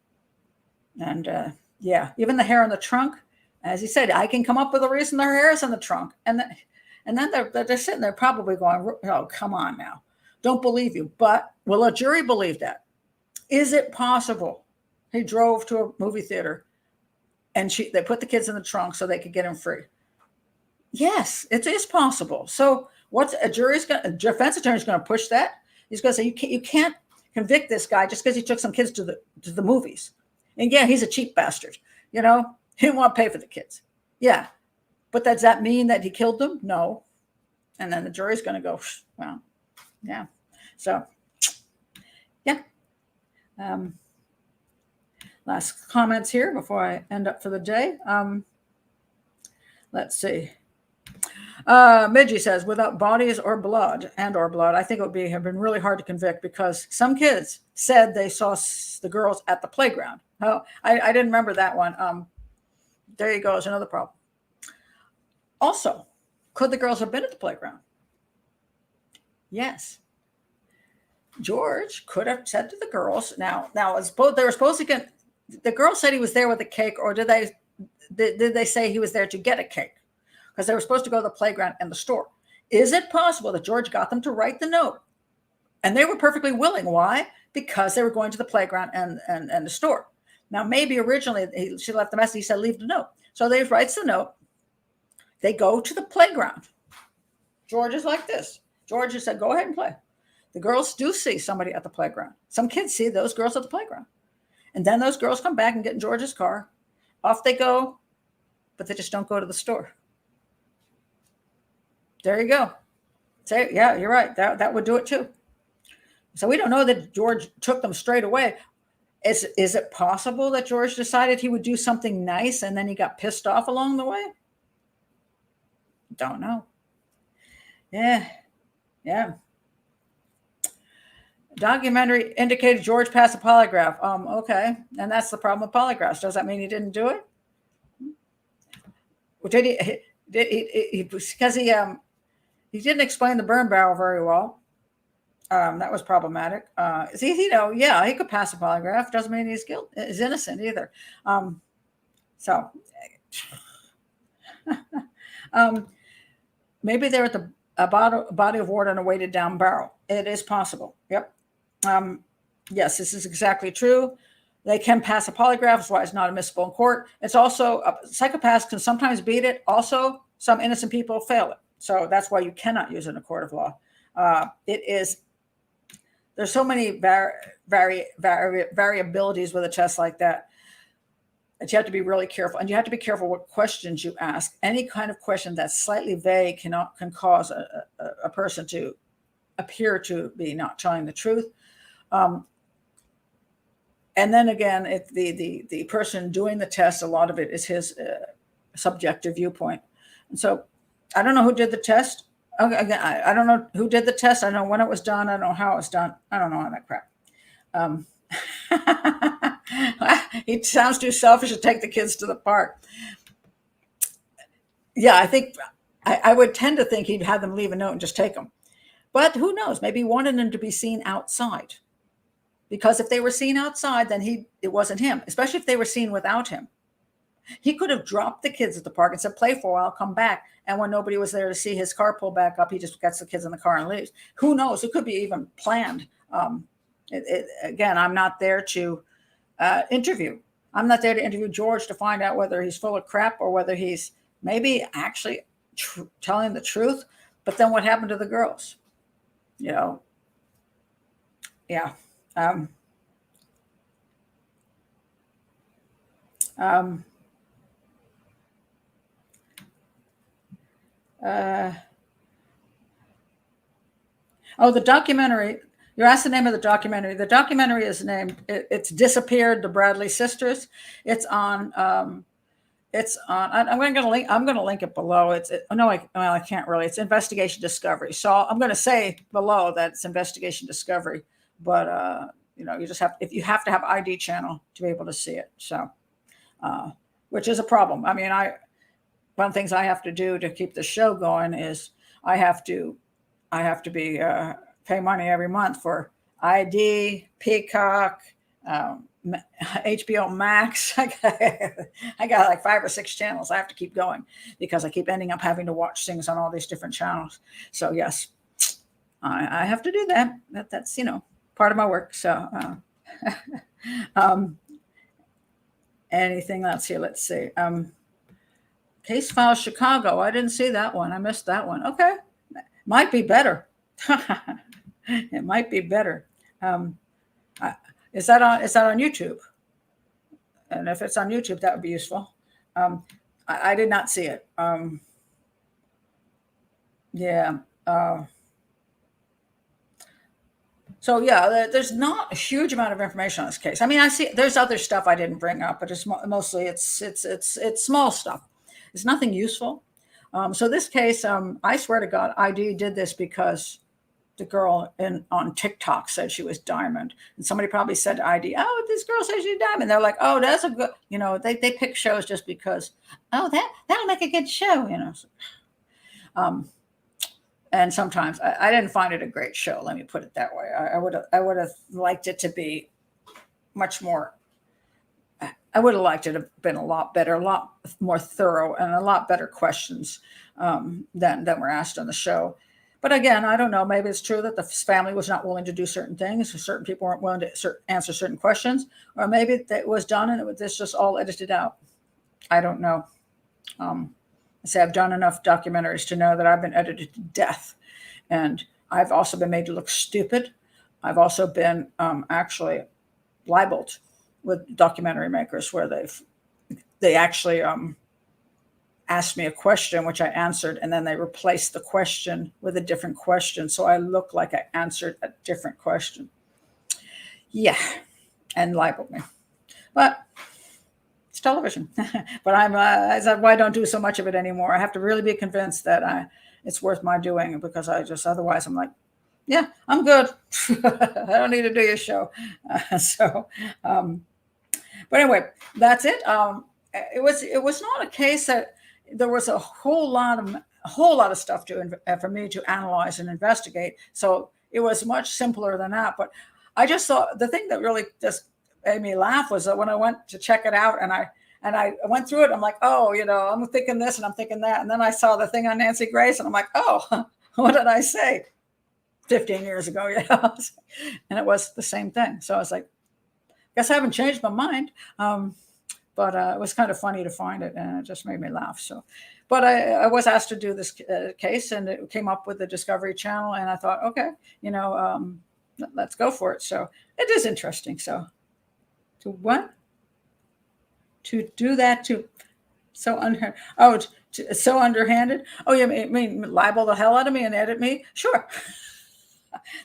S1: And even the hair in the trunk, as he said, I can come up with a reason their hair is in the trunk. And then they're sitting there probably going, oh, come on now. Don't believe you. But will a jury believe that? Is it possible he drove to a movie theater and they put the kids in the trunk so they could get him free? Yes, it is possible. So what's a defense attorney's going to push that? He's going to say, you can't convict this guy just because he took some kids to the movies. And yeah, he's a cheap bastard. He didn't want to pay for the kids. Yeah. But does that mean that he killed them? No. And then the jury's going to go, well, yeah. So, yeah. Last comments here before I end up for the day. Let's see. Midgie says, without bodies or blood, I think it would have been really hard to convict, because some kids said they saw the girls at the playground. Oh, I didn't remember that one. There you go. Is another problem. Also, could the girls have been at the playground? Yes. George could have said to the girls, now they were supposed to get, the girl said he was there with a cake, or did they say he was there to get a cake? Because they were supposed to go to the playground and the store. Is it possible that George got them to write the note? And they were perfectly willing. Why? Because they were going to the playground and the store. Now, maybe originally she left the message. He said, leave the note. So they writes the note. They go to the playground. George is like this. George has said, go ahead and play. The girls do see somebody at the playground. Some kids see those girls at the playground. And then those girls come back and get in George's car. Off they go, but they just don't go to the store. There you go. Say, yeah, you're right. That would do it too. So we don't know that George took them straight away. Is it possible that George decided he would do something nice and then he got pissed off along the way? Don't know. Yeah. Documentary indicated George passed a polygraph. Okay. And that's the problem with polygraphs. Does that mean he didn't do it? Or did he because he didn't explain the burn barrel very well. That was problematic. He could pass a polygraph. Doesn't mean he's innocent either. Maybe they're at a body of water and a weighted down barrel. It is possible. Yep. Yes, this is exactly true. They can pass a polygraph. That's why it's not admissible in court. It's also, psychopaths can sometimes beat it. Also, some innocent people fail it. So that's why you cannot use it in a court of law. There's so many variabilities with a test like that you have to be really careful. And you have to be careful what questions you ask. Any kind of question that's slightly vague can cause a person to appear to be not telling the truth. And then again, the person doing the test, a lot of it is his subjective viewpoint. And so I don't know who did the test. Again, I don't know who did the test. I know when it was done. I don't know how it was done. I don't know all that crap. He sounds too selfish to take the kids to the park. Yeah, I think I would tend to think he'd have them leave a note and just take them. But who knows? Maybe he wanted them to be seen outside. Because if they were seen outside, then it wasn't him, especially if they were seen without him. He could have dropped the kids at the park and said, play for a while, come back. And when nobody was there to see his car pull back up, he just gets the kids in the car and leaves. Who knows? It could be even planned. Again, I'm not there to interview. I'm not there to interview George to find out whether he's full of crap or whether he's maybe actually telling the truth. But then what happened to the girls? Yeah. The documentary. You asked the name of the documentary. The documentary is named. It's Disappeared, the Bradley sisters. It's on. I'm going to link it below. I can't really. It's Investigation Discovery. So I'm going to say below that it's Investigation Discovery. But you just you have to have ID channel to be able to see it. So, which is a problem. I mean, one of the things I have to do to keep the show going is I have to be pay money every month for ID, Peacock, HBO Max. I got like 5 or 6 channels. I have to keep going because I keep ending up having to watch things on all these different channels. So yes, I have to do that. That's part of my work. So anything else here? Let's see. Case file Chicago. I didn't see that one. I missed that one. Okay, might be better. It might be better. Is that on YouTube? And if it's on YouTube, that would be useful. I did not see it. Yeah. So yeah, there's not a huge amount of information on this case. I mean, I see there's other stuff I didn't bring up, but it's mostly it's small stuff. It's nothing useful. So this case, I swear to God, ID did this because the girl on TikTok said she was Diamond, and somebody probably said to ID, "Oh, this girl says she's Diamond." They're like, "Oh, that's a good," they pick shows just because. Oh, that'll make a good show, And sometimes I didn't find it a great show. Let me put it that way. I would have liked it to be much more. I would have liked it to have been a lot better, a lot more thorough, and a lot better questions than were asked on the show. But again, I don't know. Maybe it's true that the family was not willing to do certain things, or certain people weren't willing to answer certain questions, or maybe that was done and this just all edited out. I don't know. I've done enough documentaries to know that I've been edited to death, and I've also been made to look stupid. I've also been actually libeled with documentary makers where they actually asked me a question which I answered, and then they replaced the question with a different question, so I look like I answered a different question. Yeah, and libeled me, but it's television. But I said, well, I don't do so much of it anymore. I have to really be convinced that it's worth my doing, because otherwise I'm like, yeah, I'm good. I don't need to do your show. But anyway, that's it. It was not a case that there was a whole lot of stuff for me to analyze and investigate. So it was much simpler than that. But I just thought the thing that really just made me laugh was that when I went to check it out and I went through it, I'm like, oh, I'm thinking this and I'm thinking that. And then I saw the thing on Nancy Grace and I'm like, oh, what did I say 15 years ago? And it was the same thing. So I was like, guess I haven't changed my mind. But it was kind of funny to find it, and it just made me laugh. So, but I was asked to do this case, and it came up with the Discovery Channel, and I thought, okay, let's go for it. So it is interesting. So to what? To do that to so so underhanded. Oh, you mean libel the hell out of me and edit me? Sure.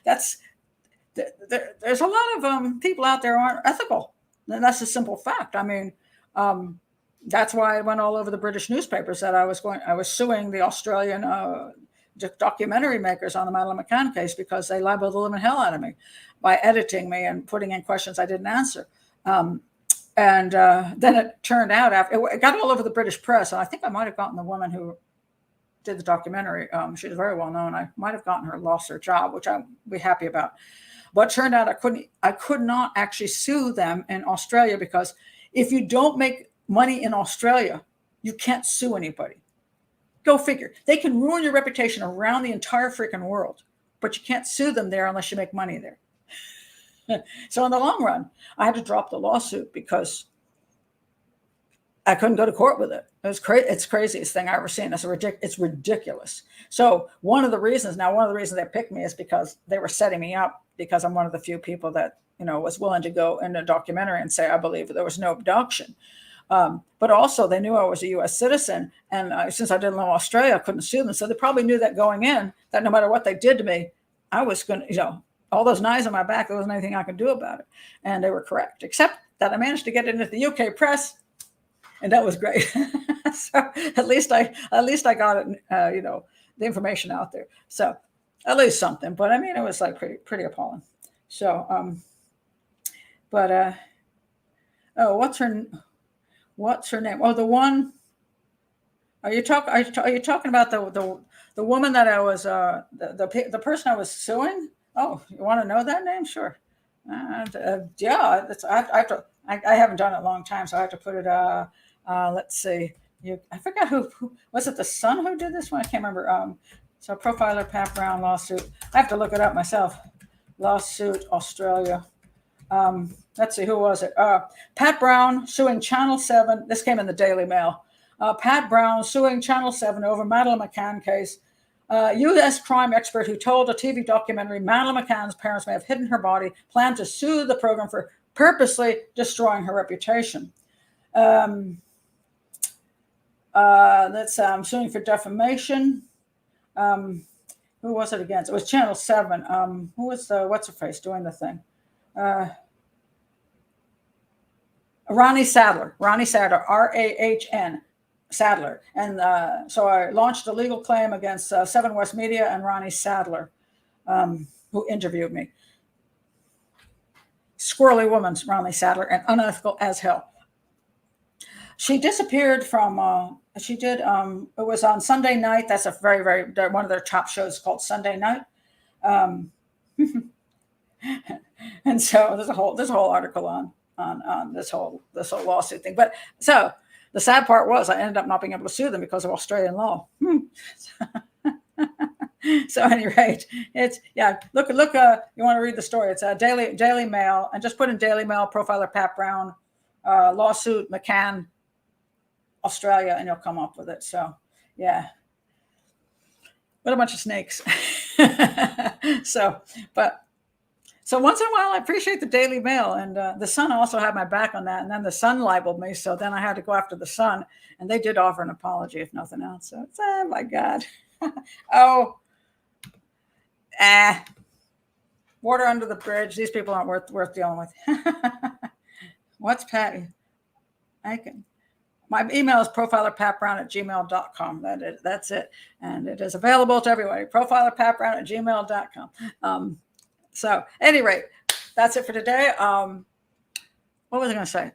S1: There's a lot of people out there who aren't ethical. And that's a simple fact. I mean, that's why I went all over the British newspapers that I was suing the Australian documentary makers on the Madeleine McCann case because they libeled the living hell out of me by editing me and putting in questions I didn't answer. And then it turned out it got all over the British press. And I think I might have gotten the woman who did the documentary. She was very well known. I might have gotten her, lost her job, which I'd be happy about. But it turned out I could not actually sue them in Australia because if you don't make money in Australia, you can't sue anybody. Go figure. They can ruin your reputation around the entire freaking world, but you can't sue them there unless you make money there. So in the long run, I had to drop the lawsuit because I couldn't go to court with it. It was it's the craziest thing I've ever seen. It's ridiculous. So one of the reasons they picked me is because they were setting me up because I'm one of the few people that, was willing to go in a documentary and say, I believe there was no abduction. But also they knew I was a U.S. citizen. And since I didn't live in Australia, I couldn't sue them. So they probably knew that going in, that no matter what they did to me, I was going to, all those knives on my back, there wasn't anything I could do about it. And they were correct, except that I managed to get into the UK press. And that was great. So at least I got it, the information out there. So at least something. But I mean, it was like pretty appalling. So, what's her name? Oh, the one. Are you talking about the woman that I was the person I was suing? Oh, you want to know that name? Sure. Yeah, I haven't done it in a long time, so I have to put it. Let's see. I forgot who was it. The Sun who did this one? I can't remember. So profiler Pat Brown lawsuit. I have to look it up myself. Lawsuit Australia. Let's see, who was it? Pat Brown suing Channel 7. This came in the Daily Mail. Pat Brown suing Channel 7 over Madeleine McCann case. U.S. crime expert who told a TV documentary Madeleine McCann's parents may have hidden her body planned to sue the program for purposely destroying her reputation. That's suing for defamation. Who was it against? It was Channel 7. Who was what's her face doing the thing? Ronnie Sadler, RAHN, Sadler. And so I launched a legal claim against 7 West Media and Ronnie Sadler, who interviewed me. Squirrely woman, Ronnie Sadler, and unethical as hell. She disappeared from, it was on Sunday night. That's a very, very, one of their top shows called Sunday Night. And so there's a whole article on this whole lawsuit thing. But so the sad part was I ended up not being able to sue them because of Australian law. So at any rate, it's look. You want to read the story? It's a Daily Mail, and just put in Daily Mail profiler Pat Brown lawsuit McCann Australia, and you'll come up with it. So yeah, what a bunch of snakes. So once in a while, I appreciate the Daily Mail, and the Sun also had my back on that. And then the Sun libeled me, so then I had to go after the Sun, and they did offer an apology, if nothing else. So it's, oh my God, water under the bridge. These people aren't worth dealing with. What's Patty? My email is profilerpatbrown@gmail.com. That's it, and it is available to everybody. Profilerpatbrown@gmail.com. So, at any rate, that's it for today. What was I going to say?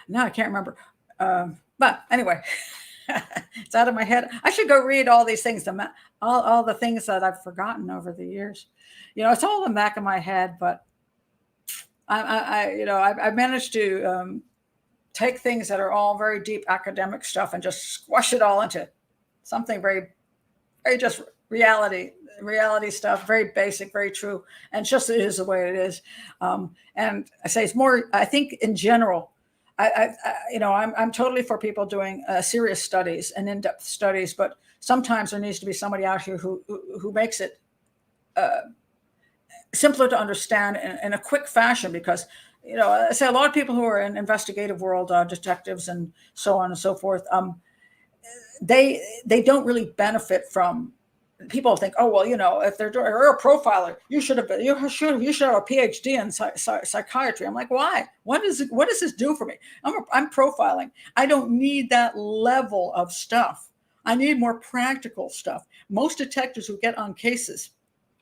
S1: No, I can't remember. But anyway, it's out of my head. I should go read all these things, all the things that I've forgotten over the years. It's all in the back of my head, but I managed to take things that are all very deep academic stuff and just squash it all into something very, very just reality stuff, very basic, very true, and just it is the way it is. And I say it's more. I think in general, I'm totally for people doing serious studies and in-depth studies, but sometimes there needs to be somebody out here who makes it simpler to understand in a quick fashion, because I say a lot of people who are in investigative world, detectives and so on and so forth, they don't really benefit from people think, oh, well, if you're a profiler, you should have a PhD in psychiatry. I'm like, why? What does this do for me? I'm profiling. I don't need that level of stuff. I need more practical stuff. Most detectives who get on cases,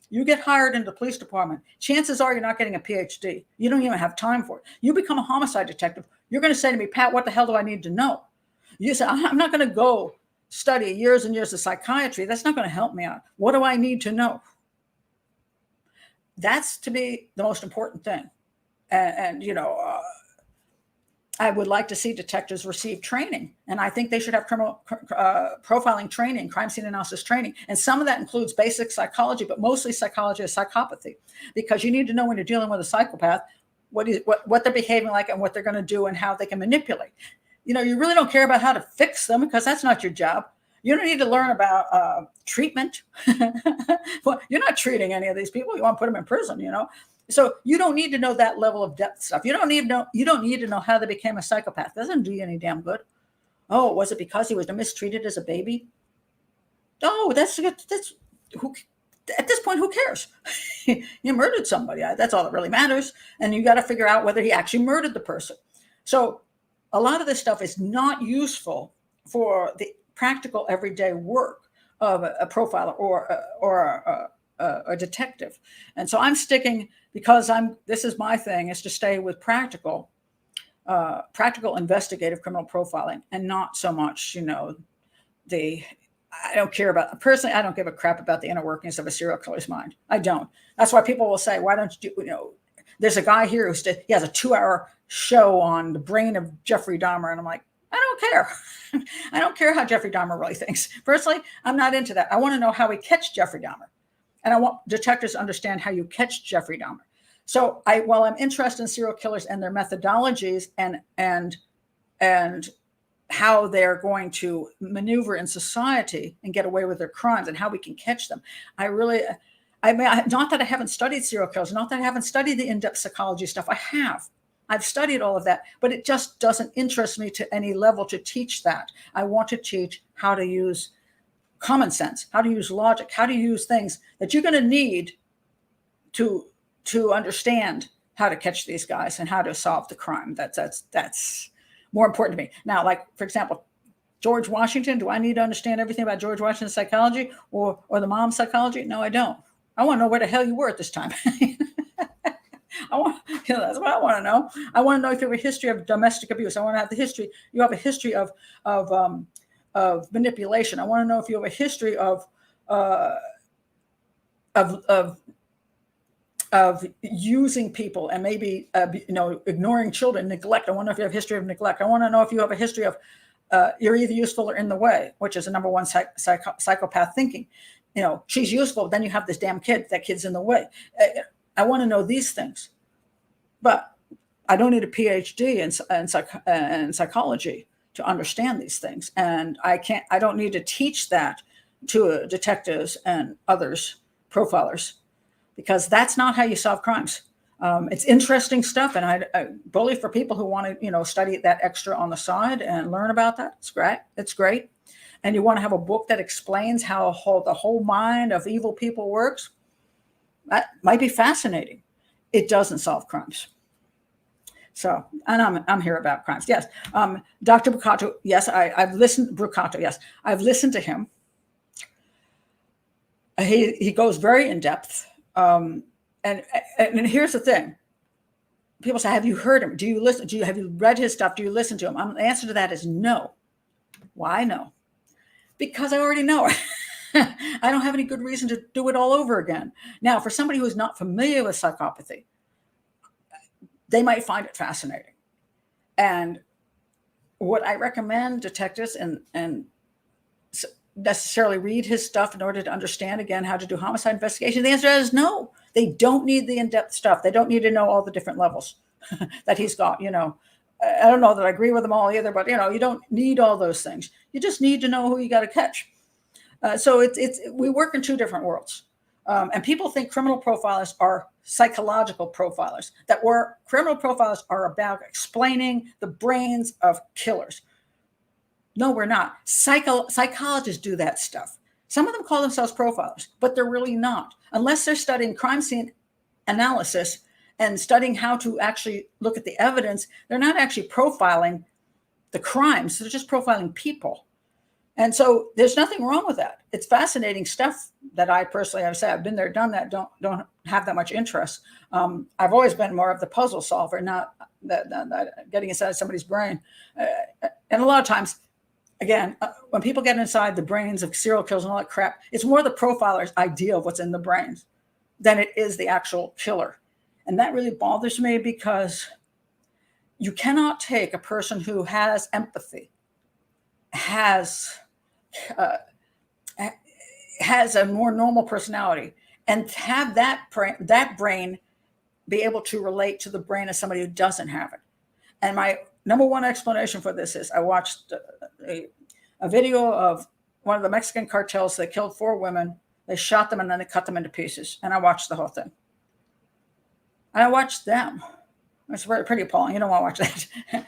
S1: you get hired into the police department, chances are you're not getting a PhD. You don't even have time for it. You become a homicide detective. You're going to say to me, Pat, what the hell do I need to know? You say, I'm not going to go study years and years of psychiatry. That's not going to help me out. What do I need to know? That's, to me, the most important thing. And I would like to see detectives receive training. And I think they should have criminal profiling training, crime scene analysis training. And some of that includes basic psychology, but mostly psychology of psychopathy, because you need to know when you're dealing with a psychopath, what they're behaving like and what they're going to do and how they can manipulate. You really don't care about how to fix them because that's not your job. You don't need to learn about treatment. Well, you're not treating any of these people. You want to put them in prison, So you don't need to know that level of depth stuff. You don't need to know how they became a psychopath. That doesn't do you any damn good. Oh, was it because he was mistreated as a baby? Oh, that's who. At this point, who cares? You murdered somebody. That's all that really matters. And you got to figure out whether he actually murdered the person. So a lot of this stuff is not useful for the practical everyday work of a profiler or a detective. And so I'm sticking, because this is my thing, is to stay with practical investigative criminal profiling, and not so much, I don't care about, personally, I don't give a crap about the inner workings of a serial killer's mind. I don't. That's why people will say, why don't you there's a guy here he has a 2-hour show on the brain of Jeffrey Dahmer. And I'm like, I don't care. I don't care how Jeffrey Dahmer really thinks. Personally, I'm not into that. I want to know how we catch Jeffrey Dahmer. And I want detectives to understand how you catch Jeffrey Dahmer. So while I'm interested in serial killers and their methodologies and how they're going to maneuver in society and get away with their crimes and how we can catch them, not that I haven't studied serial killers, not that I haven't studied the in-depth psychology stuff. I have. I've studied all of that, but it just doesn't interest me to any level to teach that. I want to teach how to use common sense, how to use logic, how to use things that you're going to need to understand how to catch these guys and how to solve the crime. That's more important to me. Now, like, for example, George Washington, do I need to understand everything about George Washington's psychology or the mom's psychology? No, I don't. I want to know where the hell you were at this time. That's what I want to know. I want to know if you have a history of domestic abuse. I want to have the history. You have a history of manipulation. I want to know if you have a history of using people and maybe ignoring children, neglect. I want to know if you have a history of neglect. I want to know if you have a history of you're either useful or in the way, which is the number one psychopath thinking. She's useful, then you have this damn kid. That kid's in the way. I want to know these things, but I don't need a PhD in psychology to understand these things, and I don't need to teach that to detectives and others, profilers, because that's not how you solve crimes. It's interesting stuff, and I bully for people who want to study that extra on the side and learn about that. It's great. And you want to have a book that explains how the whole mind of evil people works. That might be fascinating. It doesn't solve crimes. So, and I'm here about crimes. Yes. Dr. Brucato. Yes. I've listened. Brucato. Yes. I've listened to him. He goes very in depth. And here's the thing. People say, have you heard him? Do you listen? Have you read his stuff? Do you listen to him? The answer to that is no. Why no? Because I already know it. I don't have any good reason to do it all over again. Now, for somebody who's not familiar with psychopathy, they might find it fascinating. And what I recommend detectives and necessarily read his stuff in order to understand, again, how to do homicide investigation, the answer is no. They don't need the in-depth stuff. They don't need to know all the different levels that he's got, I don't know that I agree with them all either, but you don't need all those things. You just need to know who you got to catch. So we work in two different worlds, and people think criminal profilers are psychological profilers. Criminal profilers are about explaining the brains of killers. No, we're not. Psychologists do that stuff. Some of them call themselves profilers, but they're really not. Unless they're studying crime scene analysis and studying how to actually look at the evidence, they're not actually profiling the crimes. They're just profiling people. And so there's nothing wrong with that. It's fascinating stuff that I personally have said. I've been there, done that, don't have that much interest. I've always been more of the puzzle solver, not that getting inside somebody's brain. And a lot of times, again, when people get inside the brains of serial killers and all that crap, it's more the profiler's idea of what's in the brains than it is the actual killer. And that really bothers me, because you cannot take a person who has empathy, has a more normal personality, and have that brain be able to relate to the brain of somebody who doesn't have it. And my number one explanation for this is I watched a video of one of the Mexican cartels. They killed 4 women. They shot them and then they cut them into pieces. And I watched the whole thing. And I watched them. It's pretty appalling. You don't want to watch that.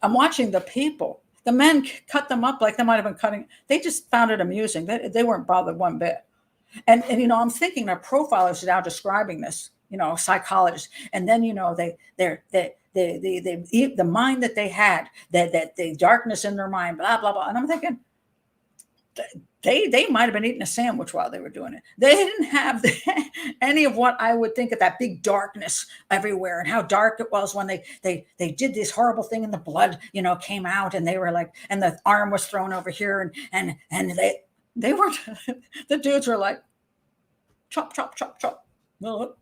S1: I'm watching the people. The men cut them up like they might have been cutting. They just found it amusing. They weren't bothered one bit. And I'm thinking our profilers are now describing this, psychologists. And then, the mind that they had, that the darkness in their mind, blah, blah, blah. And I'm thinking, they might have been eating a sandwich while they were doing it. They didn't have any of what I would think of that big darkness everywhere, and how dark it was when they did this horrible thing and the blood, came out, and they were like, and the arm was thrown over here, and they weren't, the dudes were like, chop, chop, chop, chop. Well,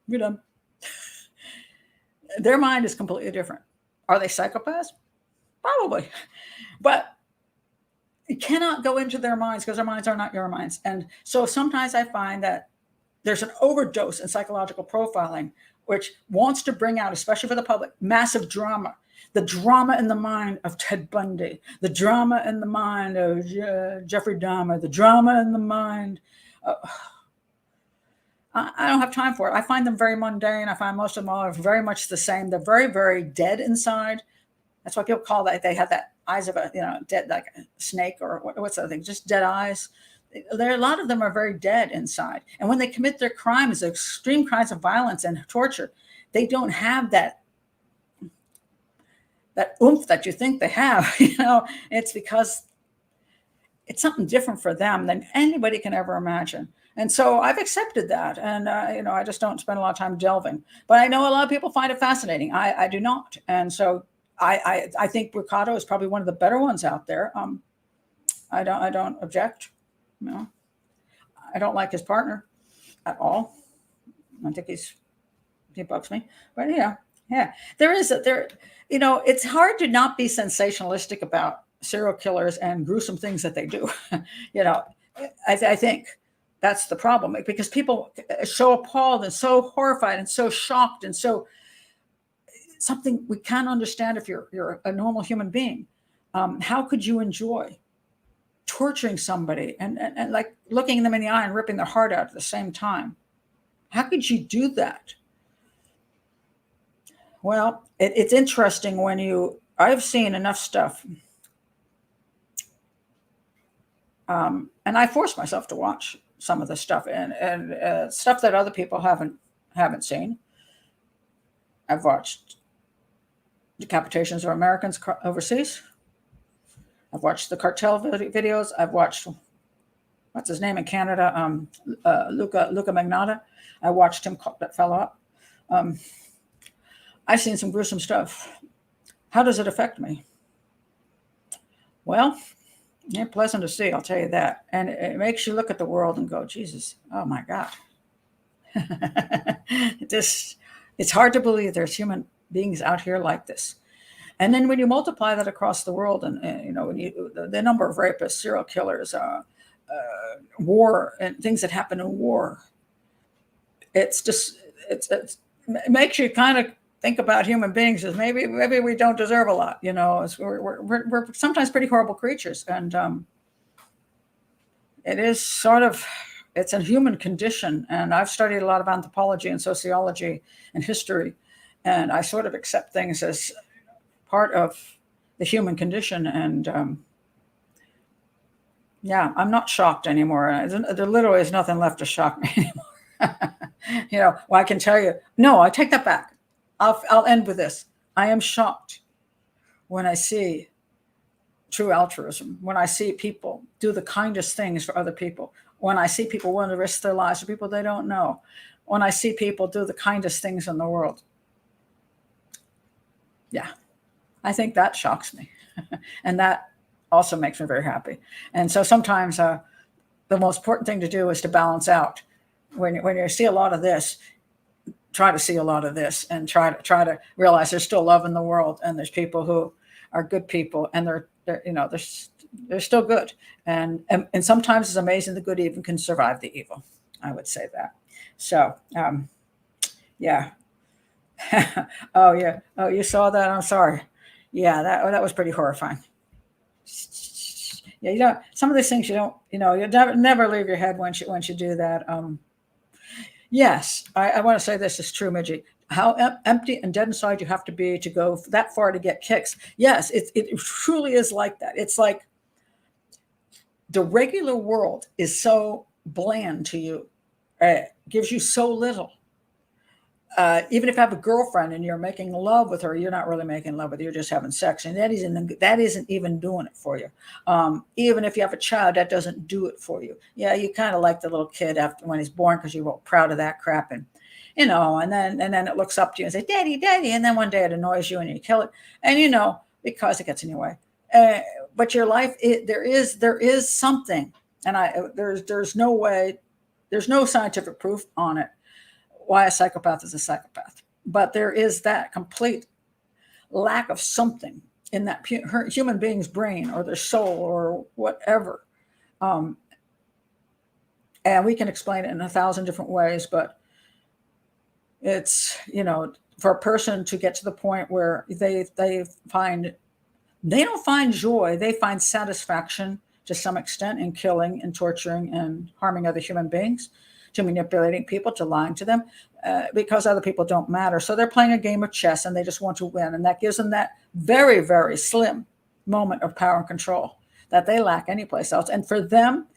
S1: we're done. Their mind is completely different. Are they psychopaths? Probably. But you cannot go into their minds, because their minds are not your minds. And so sometimes I find that there's an overdose in psychological profiling, which wants to bring out, especially for the public, massive drama. The drama in the mind of Ted Bundy, the drama in the mind of Jeffrey Dahmer, the drama in the mind. I don't have time for it. I find them very mundane. I find most of them are very much the same. They're very, very dead inside. That's why people call that, they have that eyes of a, dead, like a snake, or what's the other thing, just dead eyes. A lot of them are very dead inside. And when they commit their crimes, extreme crimes of violence and torture, they don't have that oomph that you think they have. It's because it's something different for them than anybody can ever imagine. And so I've accepted that. And, I just don't spend a lot of time delving. But I know a lot of people find it fascinating. I do not. And so I think Ricardo is probably one of the better ones out there. I don't object. I don't like his partner at all. I think he bugs me. But yeah, it's hard to not be sensationalistic about serial killers and gruesome things that they do. I think that's the problem, because people are so appalled and so horrified and so shocked and so something we can't understand if you're a normal human being. How could you enjoy torturing somebody and like looking them in the eye and ripping their heart out at the same time? How could you do that? Well, it's interesting I've seen enough stuff. And I force myself to watch some of the stuff and stuff that other people haven't seen. I've watched decapitations of Americans overseas. I've watched the cartel videos. I've watched, what's his name in Canada? Luca Magnotta. I watched him cut that fellow up. I've seen some gruesome stuff. How does it affect me? Well, they're pleasant to see, I'll tell you that. And it makes you look at the world and go, Jesus, oh my God. It's hard to believe there's human beings out here like this. And then when you multiply that across the world, and the number of rapists, serial killers, war, and things that happen in war, it makes you kind of think about human beings as maybe we don't deserve a lot. We're sometimes pretty horrible creatures, and it is it's a human condition. And I've studied a lot of anthropology and sociology and history, and I sort of accept things as part of the human condition. And Yeah, I'm not shocked anymore. There literally is nothing left to shock me anymore. Well, I can tell you, no, I take that back. I'll end with this. I am shocked when I see true altruism, when I see people do the kindest things for other people, when I see people willing to risk their lives for people they don't know, when I see people do the kindest things in the world. Yeah, I think that shocks me. And that also makes me very happy. And so sometimes the most important thing to do is to balance out. When you see a lot of this, try to see a lot of this and try to realize there's still love in the world, and there's people who are good people, and they're still good. And sometimes it's amazing the good even can survive the evil. I would say that. So yeah. Oh yeah. Oh, you saw that? I'm sorry. Yeah, that was pretty horrifying. Yeah, some of these things you never leave your head once you do that. Yes, I want to say this is true, Midgie. How empty and dead inside you have to be to go that far to get kicks. Yes, it truly is like that. It's like the regular world is so bland to you, gives you so little. Even if you have a girlfriend and you're making love with her, you're not really making love with her, you're just having sex, and that isn't even doing it for you. Even if you have a child, that doesn't do it for you. Yeah, you kind of like the little kid after when he's born because you're proud of that crap, and and then it looks up to you and says, "Daddy, Daddy," and then one day it annoys you and you kill it, and because it gets in your way. But your life, there is something, and there's no way, there's no scientific proof on it why a psychopath is a psychopath. But there is that complete lack of something in that human being's brain or their soul or whatever. And we can explain it in 1,000 different ways, but it's, for a person to get to the point where they don't find joy, they find satisfaction to some extent in killing and torturing and harming other human beings, to manipulating people, to lying to them, because other people don't matter. So they're playing a game of chess and they just want to win. And that gives them that very, very slim moment of power and control that they lack anyplace else. And for them,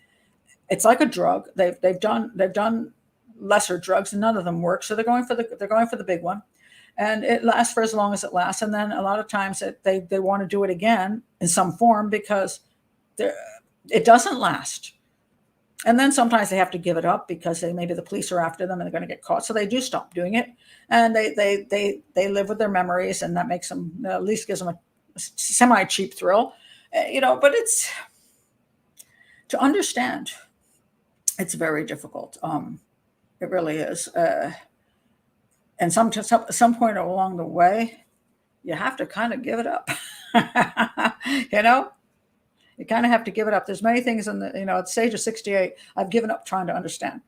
S1: it's like a drug. They've done lesser drugs and none of them work. So they're going for the big one. And it lasts for as long as it lasts. And then a lot of times they want to do it again in some form because it doesn't last. And then sometimes they have to give it up because maybe the police are after them and they're going to get caught. So they do stop doing it, and they live with their memories, and that makes them, at least gives them a semi-cheap thrill, But it's, to understand, it's very difficult. It really is. And some point along the way, you have to kind of give it up. You kind of have to give it up. There's many things at the age of 68, I've given up trying to understand.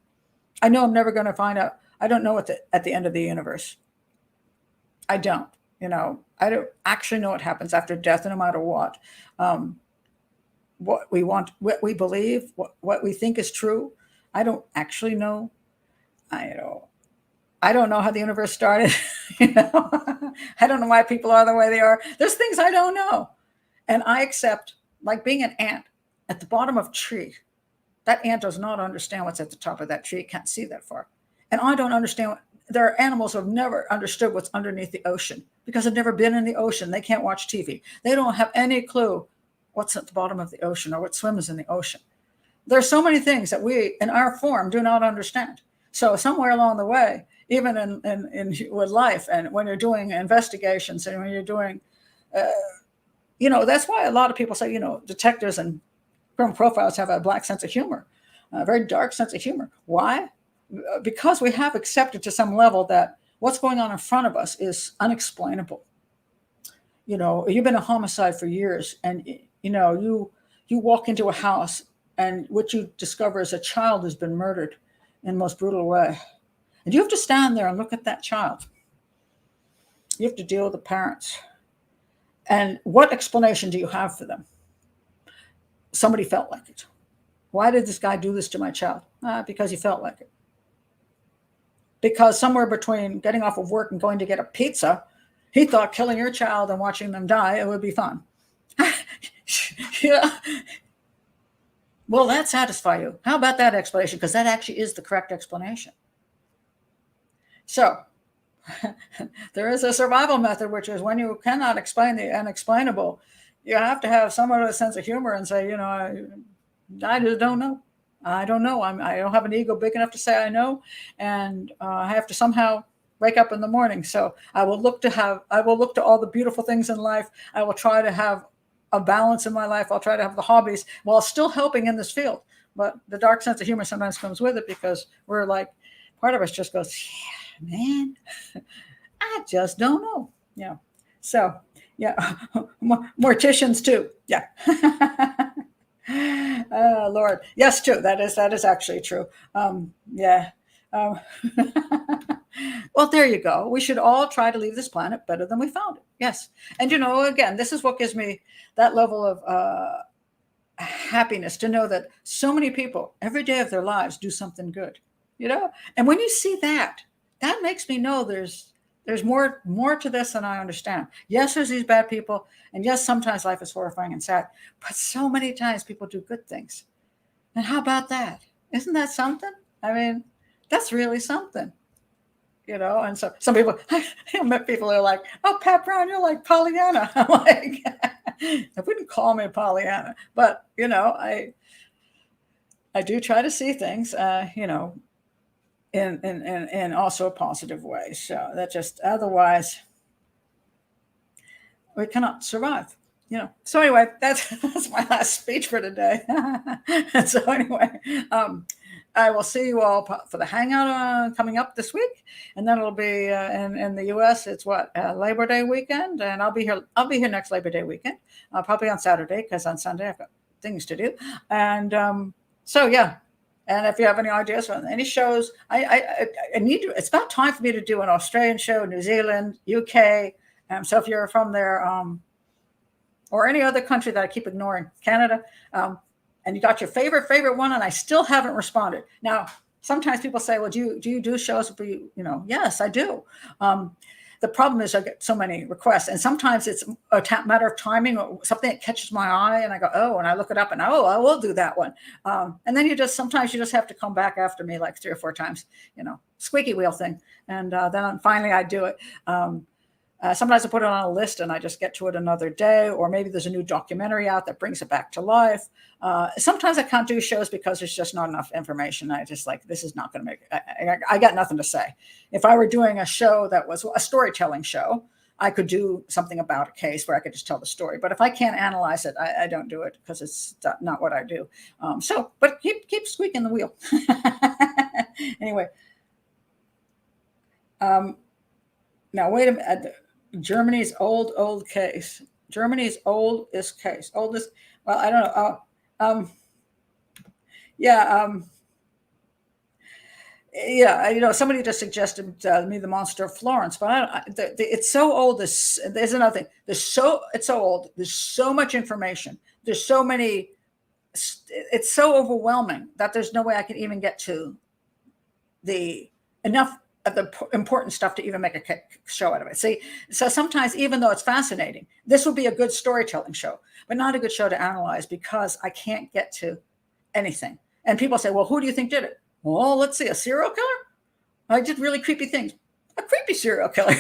S1: I know I'm never going to find out. I don't know at the end of the universe. I don't. I don't actually know what happens after death, no matter what. What we want, what we believe, what we think is true. I don't actually know. I don't know how the universe started. I don't know why people are the way they are. There's things I don't know, and I accept. Like being an ant at the bottom of a tree. That ant does not understand what's at the top of that tree. It can't see that far. And I don't understand. There are animals who have never understood what's underneath the ocean because they've never been in the ocean. They can't watch TV. They don't have any clue what's at the bottom of the ocean or what swims in the ocean. There are so many things that we, in our form, do not understand. So somewhere along the way, even in with life, and when you're doing investigations and when you're doing that's why a lot of people say, detectives and criminal profiles have a black sense of humor, a very dark sense of humor. Why? Because we have accepted to some level that what's going on in front of us is unexplainable. You've been a homicide for years, and you walk into a house, and what you discover is a child has been murdered in the most brutal way. And you have to stand there and look at that child. You have to deal with the parents. And what explanation do you have for them? Somebody felt like it. Why did this guy do this to my child? Because he felt like it. Because somewhere between getting off of work and going to get a pizza, he thought killing your child and watching them die, it would be fun. Yeah. Will that satisfy you? How about that explanation? Because that actually is the correct explanation. So there is a survival method, which is when you cannot explain the unexplainable, you have to have somewhat of a sense of humor and say, I just don't know. I don't know. I don't have an ego big enough to say I know, and I have to somehow wake up in the morning. So I will look to all the beautiful things in life. I will try to have a balance in my life. I'll try to have the hobbies while still helping in this field. But the dark sense of humor sometimes comes with it, because we're like, part of us just goes, yeah, man, I just don't know. Yeah. So yeah, morticians too. Yeah. Lord, yes, true. That is actually true. Yeah. Um, well, there you go. We should all try to leave this planet better than we found it. Yes. And again, this is what gives me that level of happiness, to know that so many people every day of their lives do something good. And when you see that, that makes me know there's more to this than I understand. Yes, there's these bad people, and yes, sometimes life is horrifying and sad, but so many times people do good things. And how about that? Isn't that something? I mean, that's really something. And so some people, I met people who are like, oh, Pat Brown, you're like Pollyanna. I'm like, I wouldn't call me Pollyanna, but I do try to see things, in also a positive way. So that just, otherwise we cannot survive. So anyway, that's my last speech for today. And so anyway, I will see you all for the hangout coming up this week, and then it'll be in the U.S. It's Labor Day weekend, and I'll be here next Labor Day weekend, probably on Saturday, because on Sunday I've got things to do. And so yeah, and if you have any ideas for any shows, I need to. It's about time for me to do an Australian show, New Zealand, UK. So if you're from there, or any other country that I keep ignoring, Canada, and you got your favorite one, and I still haven't responded. Now, sometimes people say, well, do you do shows? Yes, I do. The problem is I get so many requests, and sometimes it's a matter of timing, or something that catches my eye, and I go, oh, and I look it up, and I will do that one. And then sometimes you just have to come back after me like 3 or 4 times, squeaky wheel thing. And then finally I do it. Sometimes I put it on a list and I just get to it another day, or maybe there's a new documentary out that brings it back to life. Sometimes I can't do shows because there's just not enough information. I just this is not going to make it. I got nothing to say. If I were doing a show that was a storytelling show, I could do something about a case where I could just tell the story. But if I can't analyze it, I don't do it, because it's not what I do. But keep squeaking the wheel. Anyway. Now, wait a minute. Germany's old case. Germany's oldest case. Oldest. Well, I don't know. Yeah. Somebody just suggested me the Monster of Florence, but it's so old. There's another thing. It's so old. There's so much information. There's so many. It's so overwhelming that there's no way I can even get to enough of the important stuff to even make a show out of it. See, so sometimes, even though it's fascinating, this would be a good storytelling show, but not a good show to analyze, because I can't get to anything. And people say, well, who do you think did it? Well, let's see, a serial killer? I did really creepy things. A creepy serial killer.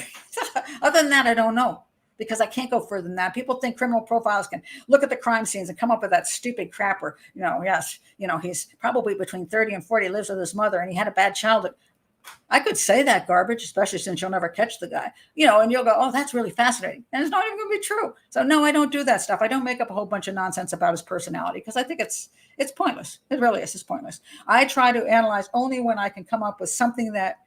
S1: Other than that, I don't know, because I can't go further than that. People think criminal profiles can look at the crime scenes and come up with that stupid crapper. Yes, he's probably between 30 and 40, lives with his mother, and he had a bad childhood. I could say that garbage, especially since you'll never catch the guy, and you'll go, oh, that's really fascinating. And it's not even going to be true. So no, I don't do that stuff. I don't make up a whole bunch of nonsense about his personality, because I think it's pointless. It really is. It's pointless. I try to analyze only when I can come up with something that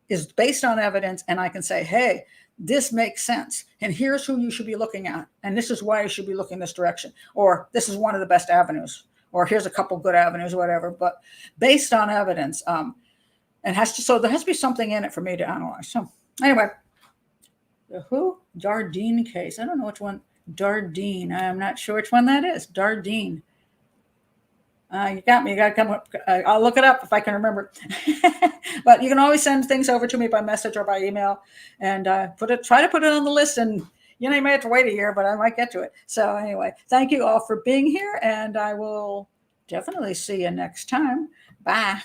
S1: is based on evidence, and I can say, hey, this makes sense. And here's who you should be looking at. And this is why you should be looking this direction. Or this is one of the best avenues. Or here's a couple good avenues, whatever. But based on evidence, so there has to be something in it for me to analyze. So anyway, the Dardenne case. I don't know which one. Dardenne. I'm not sure which one that is. Dardenne. You got me. You got to come up. I'll look it up if I can remember. But you can always send things over to me by message or by email, and try to put it on the list. And you may have to wait a year, but I might get to it. So anyway, thank you all for being here, and I will definitely see you next time. Bye.